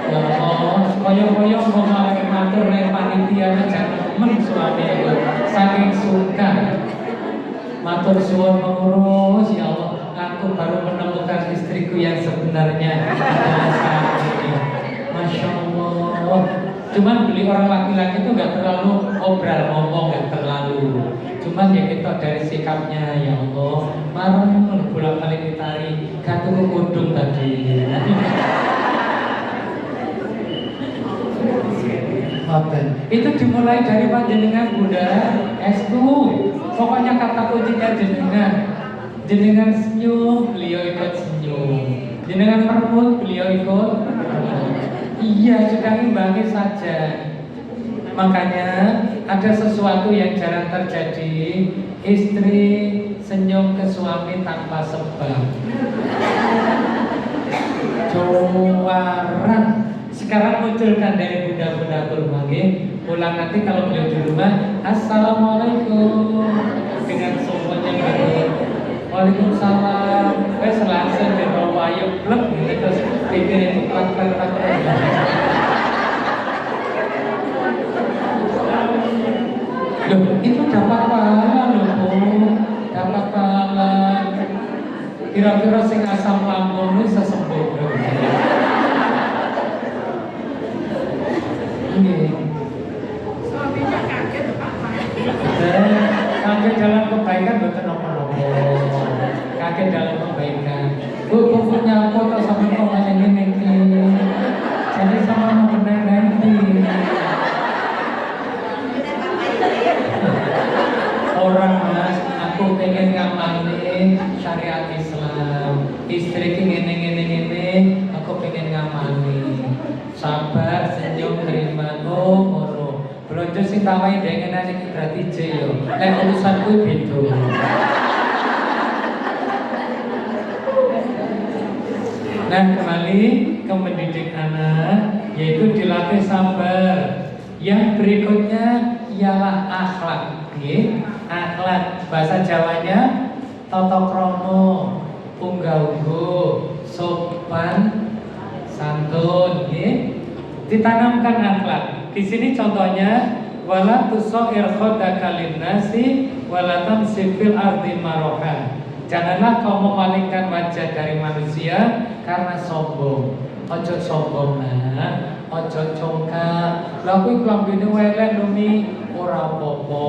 Ya Allah, kaya-kaya ngomong matur ning panitia jangan men suami itu saking suka. Matur suwun pengurus, ya Allah, aku baru menemukan istriku yang sebenarnya. Masya Allah. Cuman beli orang laki-laki itu nggak terlalu obral ngomong, nggak terlalu. Cuman ya kita dari sikapnya, ya Allah, marah bolak-balik ditari, katuku kudung tadi. Itu dimulai dari panjenengan Bunda Estu. Pokoknya kata kuncinya jenengan senyum, beliau ikut senyum. Jenengan merebut, beliau ikut. Iya, sudah imbangi saja. Makanya ada sesuatu yang jarang terjadi. Istri senyum ke suami tanpa sebab. Juaran. Sekarang munculkan dari bunda-bunda Kurma. Pulang nanti kalau beliau di rumah, Assalamualaikum, dengan semuanya baik. Waalaikumsalam. Langsung dibawa ayo blek gitu, terus pikir itu klak-klak. Loh, itu dapat pahala loh Bu, dapat pahala. Kira-kira sing asam lambung ini sesembuh. Suaminya kaget Pak Mai. Kaget dalam kebaikan betul nopo-nopo. Kaget dalam kebaikan. Bu punya foto sama kau ini. Jadi sama mau benar nanti. Orang mas, aku pengen ngamalin syariat Islam. Istri ini, aku pengen ngamalin. Sabar, senyum, terima. Oh, moro. Belum Ojo sing tawain dengenan iki berarti J yo. Lek urusan kuwi beda. Nah, kembali ke mendidik anak, yaitu dilatih sabar. Yang berikutnya ialah akhlak. Akhlak, bahasa Jawanya tata krama, unggah-ungguh, sopan, santun. Ditanamkan akhlak. Di sini contohnya wala tusair khodaka linnasi wala tamsi fil ardi maroha. Janganlah kau memalingkan wajah dari manusia karena sombong. Ojo sombong nah, ojo congkak. Lha kuwi klambine welek lho Mi, ora apa-apa.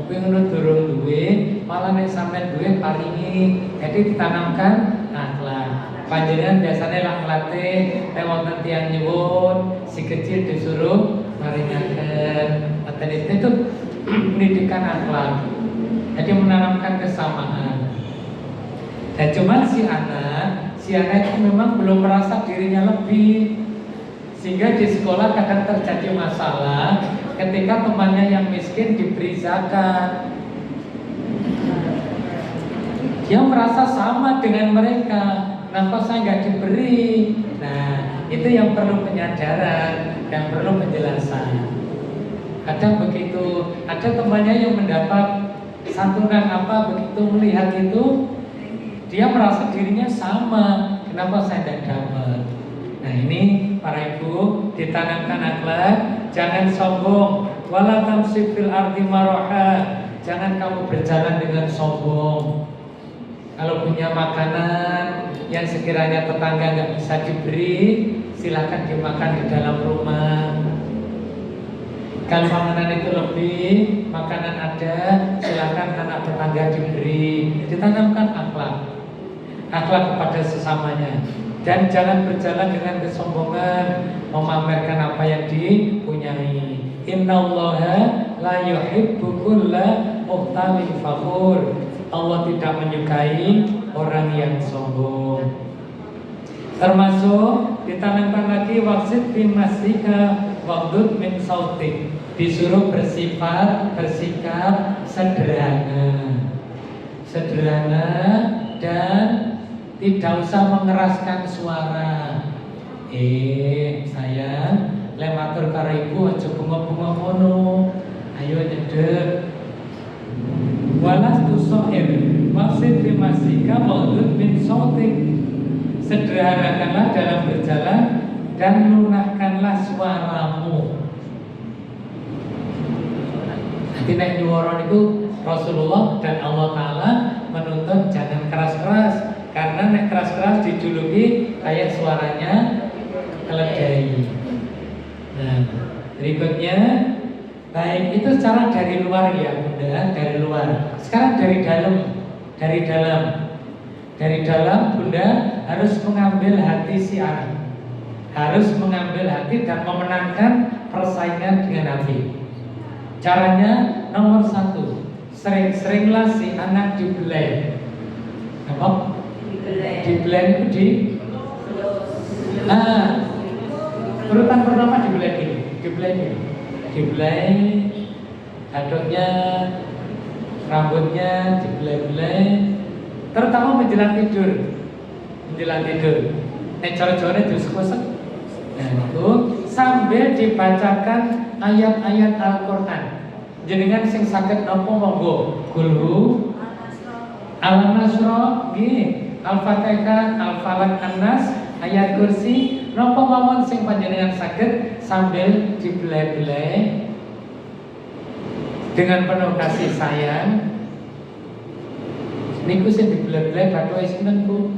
Kuwi ngono durung duwe, malah nek sampean duwe paringi. Jadi ditanamkan akhlak. Panjenengan biasanya lah ngelatih wonten tiyang nyuwun, si kecil disuruh maringaken. Itu pendidikan akhlak. Jadi menanamkan kesamaan. Dan cuma si anak itu memang belum merasa dirinya lebih, sehingga di sekolah kadang terjadi masalah ketika temannya yang miskin diberi zakat. Dia merasa sama dengan mereka, kenapa saya nggak diberi? Nah, itu yang perlu penyadaran dan perlu penjelasan. Kadang begitu, ada temannya yang mendapat santunan apa, begitu melihat itu dia merasa dirinya sama, kenapa saya tidak dapat? Nah ini para ibu ditanamkan akhlak, jangan sombong, wala tamsi fil ardi maroha, jangan kamu berjalan dengan sombong. Kalau punya makanan yang sekiranya tetangga nggak bisa diberi, silahkan dimakan di dalam rumah. Kalau makanan itu lebih, makanan ada, silahkan anak tetangga diberi. Ditanamkan akhlak kepada sesamanya, dan jangan berjalan dengan kesombongan, memamerkan apa yang dipunyai. Innallaha la yuhibbu kulla mukhtalin fakhur. Allah tidak menyukai orang yang sombong. Termasuk ditanamkan lagi waqsid fi masika waqdud min sautik. Disuruh bersikap sederhana dan tidak usah mengeraskan suara. Sayang, lematur karo ibu aja bunga-bunga ngono. Ayo nyedek. Walas tusoir maksud bimasika maudud min sautik. Sederhanakanlah dalam berjalan dan lunakkanlah suaramu. Nanti nek nyuwara niku Rasulullah dan Allah Ta'ala menuntut jangan keras-keras, karena nek keras-keras dijuluki kayak suaranya keledai. Nah, berikutnya, baik itu secara dari luar ya Bunda, dari luar. Sekarang dari dalam Bunda harus mengambil hati si anak, harus mengambil hati dan memenangkan persaingan dengan Nabi. Caranya nomor 1, sering-seringlah si anak dibelai. Apa? Dibelai itu urutan pertama dibelai dulu. Dibelai hadoknya, rambutnya dibelai-belai, terutama menjelang tidur. Nek cara-caranya diusek-usek. Nah itu sambil dibacakan ayat-ayat Al-Quran. Jenengan sing saged napa monggo. Kulhu Al-Nasra nggih, Al-Fatihah, Al-Falaq, An-Nas, ayat kursi napa mawon sing panjenengan saged sambil dibelai-belai dengan penuh kasih sayang. Niku sing dibelai-belai bathuk sinten Bu?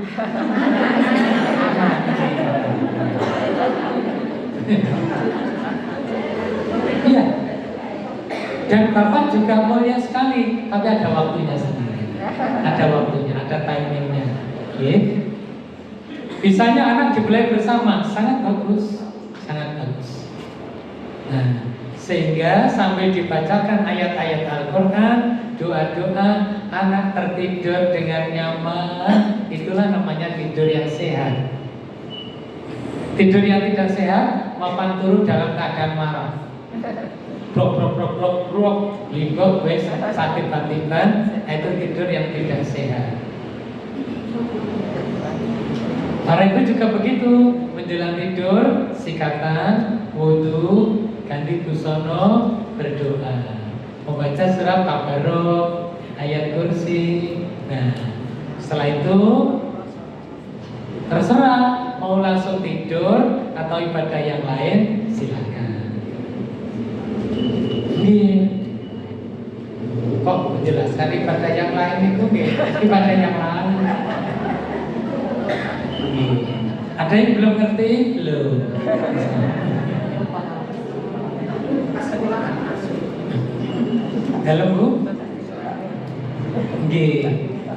Iya. Dan Bapak juga mulia sekali, tapi ada waktunya sendiri. Ada waktunya, ada timingnya. Oke. Bisanya anak dibelai bersama, sangat bagus, sangat bagus. Nah, sehingga sambil dibacakan ayat-ayat Al-Quran, doa-doa, anak tertidur dengan nyaman. Itulah namanya tidur yang sehat. Tidur yang tidak sehat, mapan turu dalam keadaan marah. brok, libok, wes sakit batiban, itu tidur yang tidak sehat. Para ibu juga begitu, menjelang tidur, sikatan, wudu, ganti busana, berdoa, membaca surat Tabarok, ayat kursi. Nah, setelah itu terserah mau langsung tidur atau ibadah yang lain, silakan. Kok menjelaskan ibadah yang lain itu ibadah yang lain. Ada yang belum ngerti? Belum. Dalam Bu?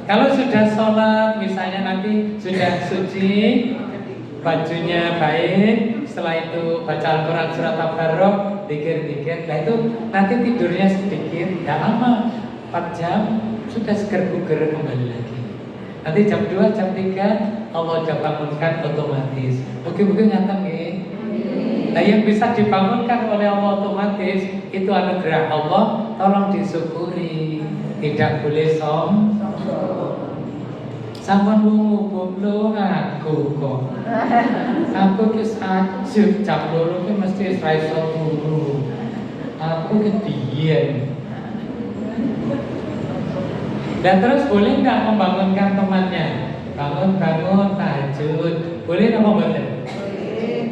Kalau sudah sholat, misalnya nanti sudah suci, bajunya baik, setelah itu baca Al-Quran surat Tabarok, dikir-dikir, nah itu nanti tidurnya sedikit, tidak lama, 4 jam, sudah seger buger kembali lagi. Nanti jam 2, jam 3, Allah sudah bangunkan otomatis. Mungkin nyata nggih. Nah yang bisa dibangunkan oleh Allah otomatis itu anugerah Allah, tolong disyukuri. Tidak boleh sampun ngubung aku kok. Aku wis ajub jam 2 ki mesti ra iso turu. Aku kediyen. Dan terus boleh nggak membangunkan temannya? Bangun tahajud. Boleh apa boleh?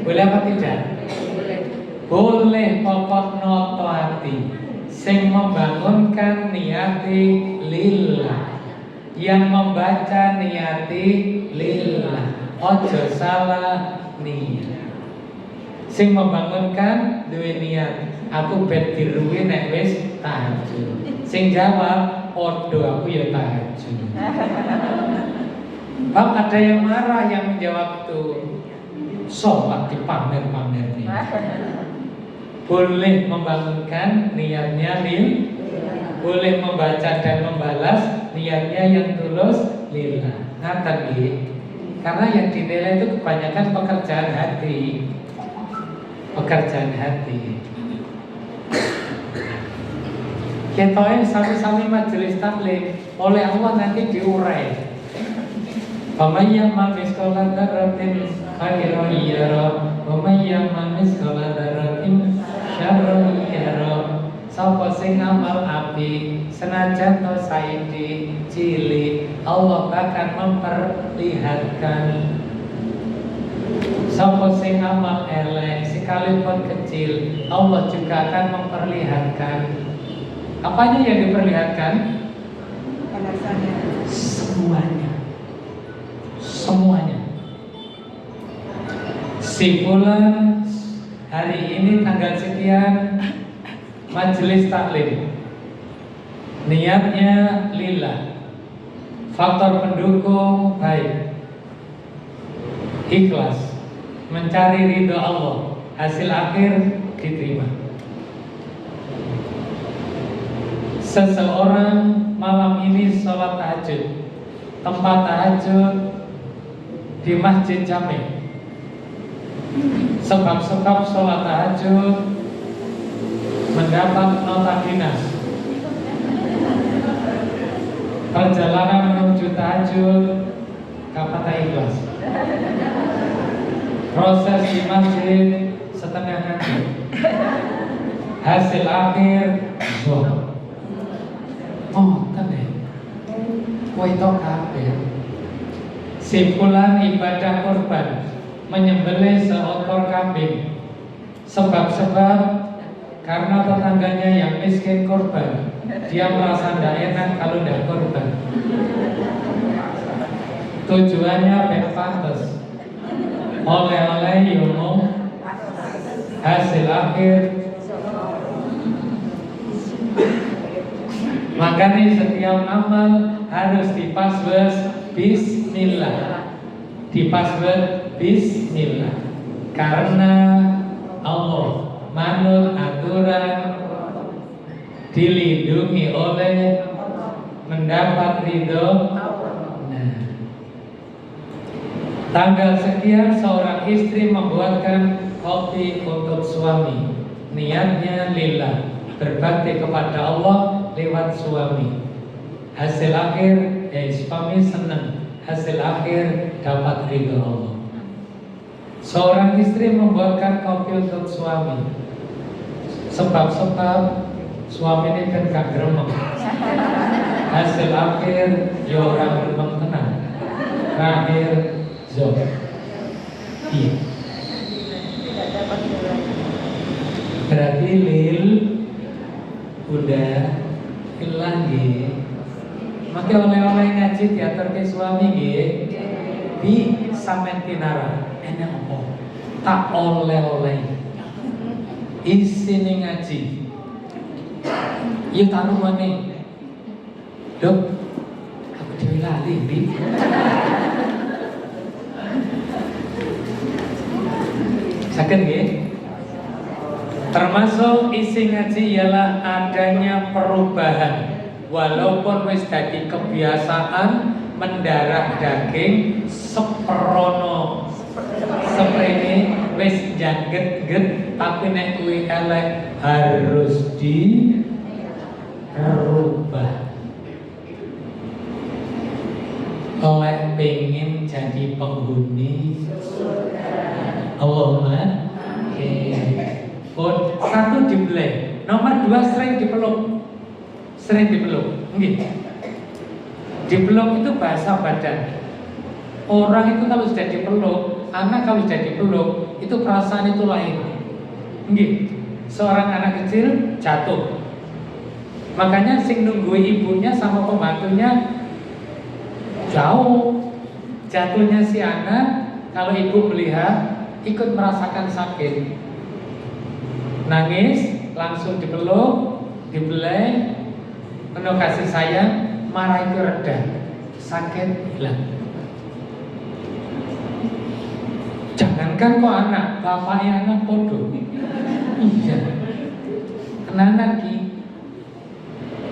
Boleh apa tidak? Boleh, pokok noto hati. Sing membangunkan niati lillah, yang membaca niati lillah, ojo salah niat. Sing membangunkan duwe niat, aku bet diruwi nek wis tahajud. Sing jawab, odo aku ya tahajud. Bang ada yang marah yang menjawab tuh, sholat dipamer-pamer nih. Boleh membangunkan niatnya boleh membaca dan membalas niatnya yang tulus lillah. Ngaten nggih. Karena yang dinilai itu kebanyakan pekerjaan hati. Pekerjaan hati. Ketoe sami-sami majelis taklim oleh Allah nanti diurai. Pamayyam miskola dzarratin khairan yara, pamayyam miskola dzarratin syarran yara. Sapa sing amal api senajan to saiki cilik, Allah akan memperlihatkan. Sapa sing amal elek sekalipun kecil, Allah juga akan memperlihatkan. Apanya yang diperlihatkan? Semuanya. Si fulan hari ini tanggal sekian majelis taklim, niatnya lillah, faktor pendukung baik, ikhlas, mencari ridho Allah, hasil akhir diterima. Seseorang malam ini sholat tahajud, tempat tahajud di Masjid Jami. Sebab-sebab sholat tahajud mendapat nota dinas. Perjalanan menuju tahajud kata ikhlas. Proses di masjid setengah hati. Hasil akhir zuhur. Oh, tenang. Kowe to kabeh. Simpulan ibadah kurban, menyembelih seekor kambing. Sebab-sebab karena tetangganya yang miskin kurban, dia merasa tidak enak kalau tidak kurban. Tujuannya ben pantes. Oleh-oleh umum, hasil akhir. Makanya setiap amal harus dipaswes bismillah. Dipaswes bismillah. Karena Allah manut aturan, dilindungi oleh, mendapat ridho. Nah, tanggal sekian seorang istri membuatkan kopi untuk suami, niatnya lillah. berbakti kepada Allah lewat suami. Hasil akhir suami senang, hasil akhir dapat ridho Allah. Seorang istri membuatkan kopi untuk suami. Sebab-sebab suami ini kan gak gremeng. Hasil akhir ya orang gremeng tenang. Terakhir zoh. Iya. Berarti lil udah hilang gitu. Maka oleh-oleh ngaji diatur ke suami gitu. Di sampean kinara enak apa? Tak oleh-oleh. Isine ngaji. Ya tak rumane. Dok, aku dhewe lali ndi. Saged nggih? Termasuk isi ngaji ialah adanya perubahan. Walaupun wis dadi kebiasaan mendarah daging seperono seprene wis jangget-get, tapi nek kuwi elek harus dirubah. Oleh pengen jadi penghuni Allahumma pun satu dibelai, nomor dua sering dipeluk. Sering dipeluk, nggih. Dipeluk itu bahasa badan. Orang itu kalau sudah dipeluk, anak kalau sudah dipeluk, itu perasaan itu lain. Nggih. Seorang anak kecil jatuh. Makanya sing nunggu ibunya sama pembantunya jauh. Jatuhnya si anak, kalau ibu melihat, ikut merasakan sakit. Nangis, langsung dipeluk, dibelai, penuh kasih sayang, marah itu reda, sakit hilang. Jangankan kok anak, bapaknya anak bodoh. Iya, kenanan ki,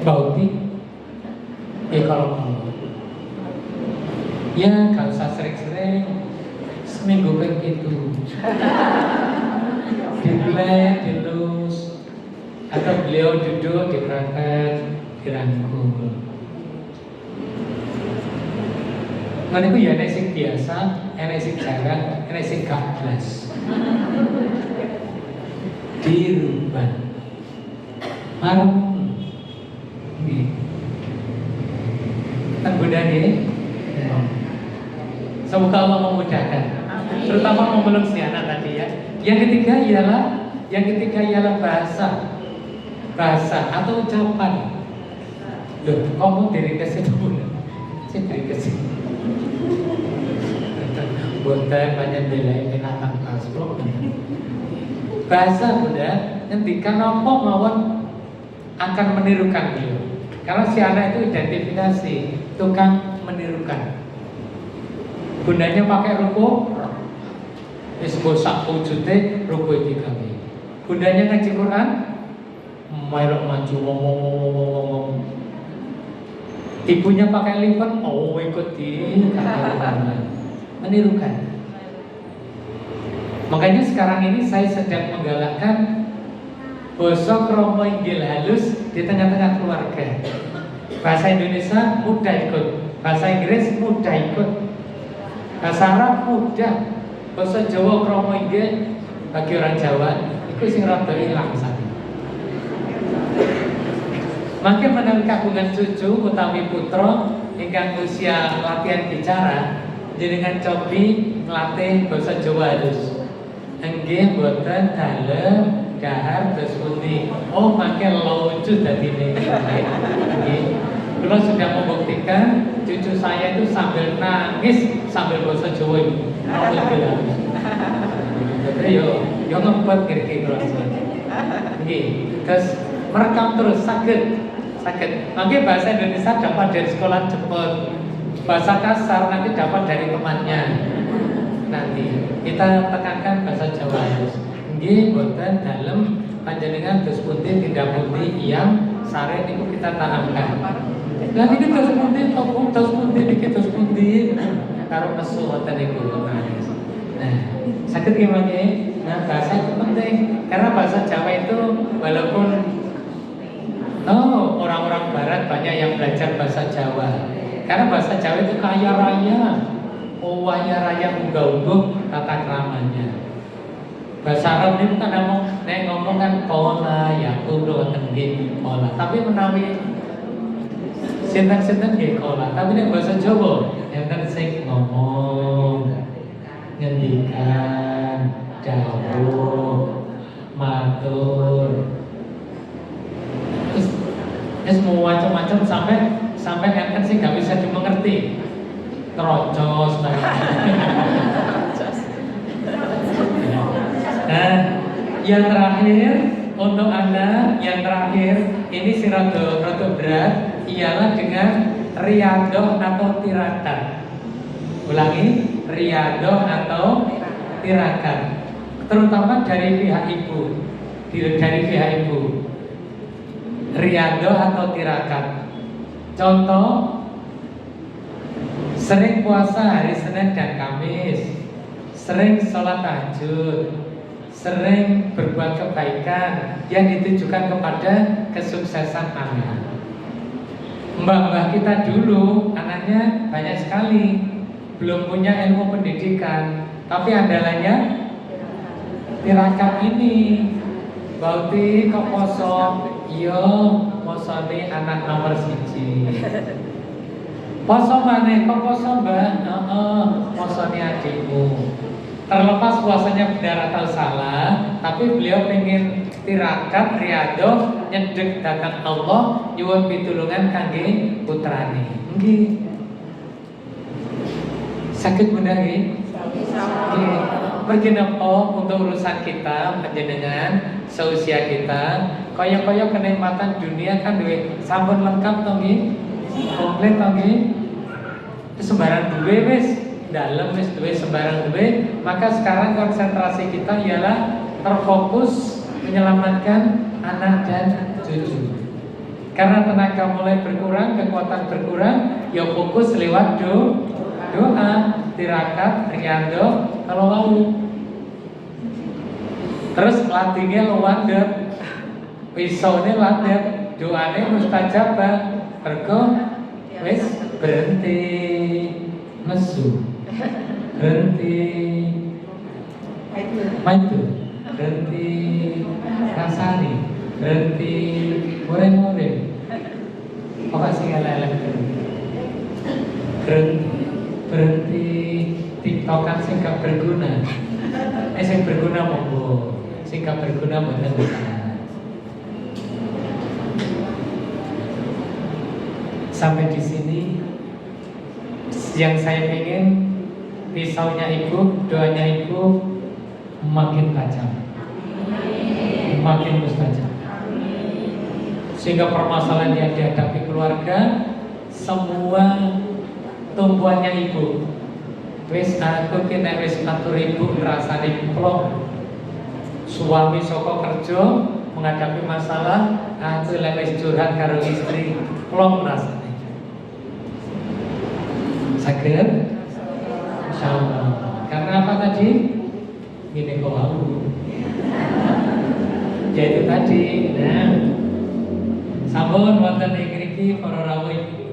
bauti. Kalau mau, ya gak usah sering-sering, seminggu kayak gitu. Dibelai, dilus, atau beliau duduk di perangkat dirangkul. Mana itu ya enek sing biasa, enek sing jarang, enek sing gak jelas. Dirubah. Marung. Nggih. Kan bunda nggih. Semoga Allah memudahkan. Terutama memeluk si anak tadi ya. Yang ketiga ialah bahasa atau ucapan. Loh, kamu dari ke situ bunda? Saya dari ke situ. Bunda banyak belain binatang kasro. Bahasa bunda, ngendikan apa mawon akan menirukan beliau. Karena si anak itu identifikasi tukang menirukan. Bundanya pakai ruko, wis bosak wujudnya ruko iki kami. Bundanya ngaji Quran, melok maju ngomong. Ibunya pakai lipat, ikut di menirukan. Makanya sekarang ini saya sedang menggalakkan basa krama inggil halus di tengah-tengah keluarga. Bahasa Indonesia mudah ikut, bahasa Inggris mudah ikut, bahasa Arab mudah, bahasa Jawa krama inggil bagi orang Jawa itu sing rada ilang sana. Maka menawi kagungan cucu utawi putra ingkang usia latihan bicara, jenengan cobi ngelatih basa Jawa halus. Enggih boten dalem dahar terus pundi. Oh mangke lucu dadine. Nggih. Kula sudah membuktikan cucu saya itu sambil nangis sambil basa Jawa itu. Jadi yo ngebet kira-kira nggih. Terus merekam terus sakit. Mungkin bahasa Indonesia dapat dari sekolah cepet, bahasa kasar nanti dapat dari temannya. Nanti kita tekankan bahasa Jawa halus. Nggih boten dalem panjenengan terus pundi tindak pundi yang sare niku kita tanamkan. Lah niki terus pundi terus pundi niki terus pundi karo nesu wonten niku. Nah, sakit gimana? Nah, bahasa itu penting karena bahasa Jawa itu walaupun Oh, orang-orang barat banyak yang belajar bahasa Jawa. Karena bahasa Jawa itu kaya raya. Oh, kaya raya unggah-ungguh tata keramanya. Bahasa Arab itu kan ngomong kan kola ya kudu tenggih kola. Tapi menawi sinten-sinten nggih kola. Tapi nek bahasa Jawa enten sing ngomong ngendikan dawuh matur. Terus mau macam-macam sampai enten sih gak bisa dimengerti. Terocos Nah, yang terakhir untuk Anda, yang terakhir ini si rada berat ialah dengan riadoh atau tirakat. Ulangi, riadoh atau tirakat. Terutama dari pihak ibu, riadoh atau tirakat. Contoh, sering puasa hari Senin dan Kamis, sering sholat tahajud, sering berbuat kebaikan yang ditujukan kepada kesuksesan anak. Mbah-mbah kita dulu anaknya banyak sekali, belum punya ilmu pendidikan, tapi andalanya tirakat ini. Bauti kok poso, iya posone anak nomor 1. Poso maneh kok poso mbah? Posone adikmu. Terlepas puasanya benar atau salah, tapi beliau pengen tirakat riadoh nyedek datang Allah nyuwun pitulungan kangge putrane. Nggih. Sakit bunda nggih? Nggih. Pergi nopo untuk urusan kita panjenengan seusia kita, kaya-kaya kenikmatan dunia kan duwe sampun lengkap to nggih? Komplit to nggih? Sembarang duwe wis dalam wis duwe sembarang duwe, maka sekarang konsentrasi kita ialah terfokus menyelamatkan anak dan cucu. Karena tenaga mulai berkurang, kekuatan berkurang, ya fokus lewat doa, tirakat, riadoh, kalau lalu. Terus latihnya luwandep, pisaunya landep, doanya mustajabah, mergo wis berhenti nesu. Berhenti maju, berhenti rasani, berhenti goreng-goreng. Apa sih elek-elek berhenti tiktokan sing gak berguna. Sing berguna monggo, sing gak berguna mboten bisa. Sampai di sini yang saya ingin, pisaunya ibu, doanya ibu makin tajam, makin mustajab, sehingga permasalahan yang dihadapi keluarga semua tumpuannya ibu. Wis aku kena wis atur ibu rasane plong. Suami saka kerja menghadapi masalah, aku lek wis curhat karo istri, plong rasane. Sakit? Insyaallah. Karena apa tadi? Gini kok aku. Ya itu tadi. Nah, sampun wonten ing mriki para rawuh ibu.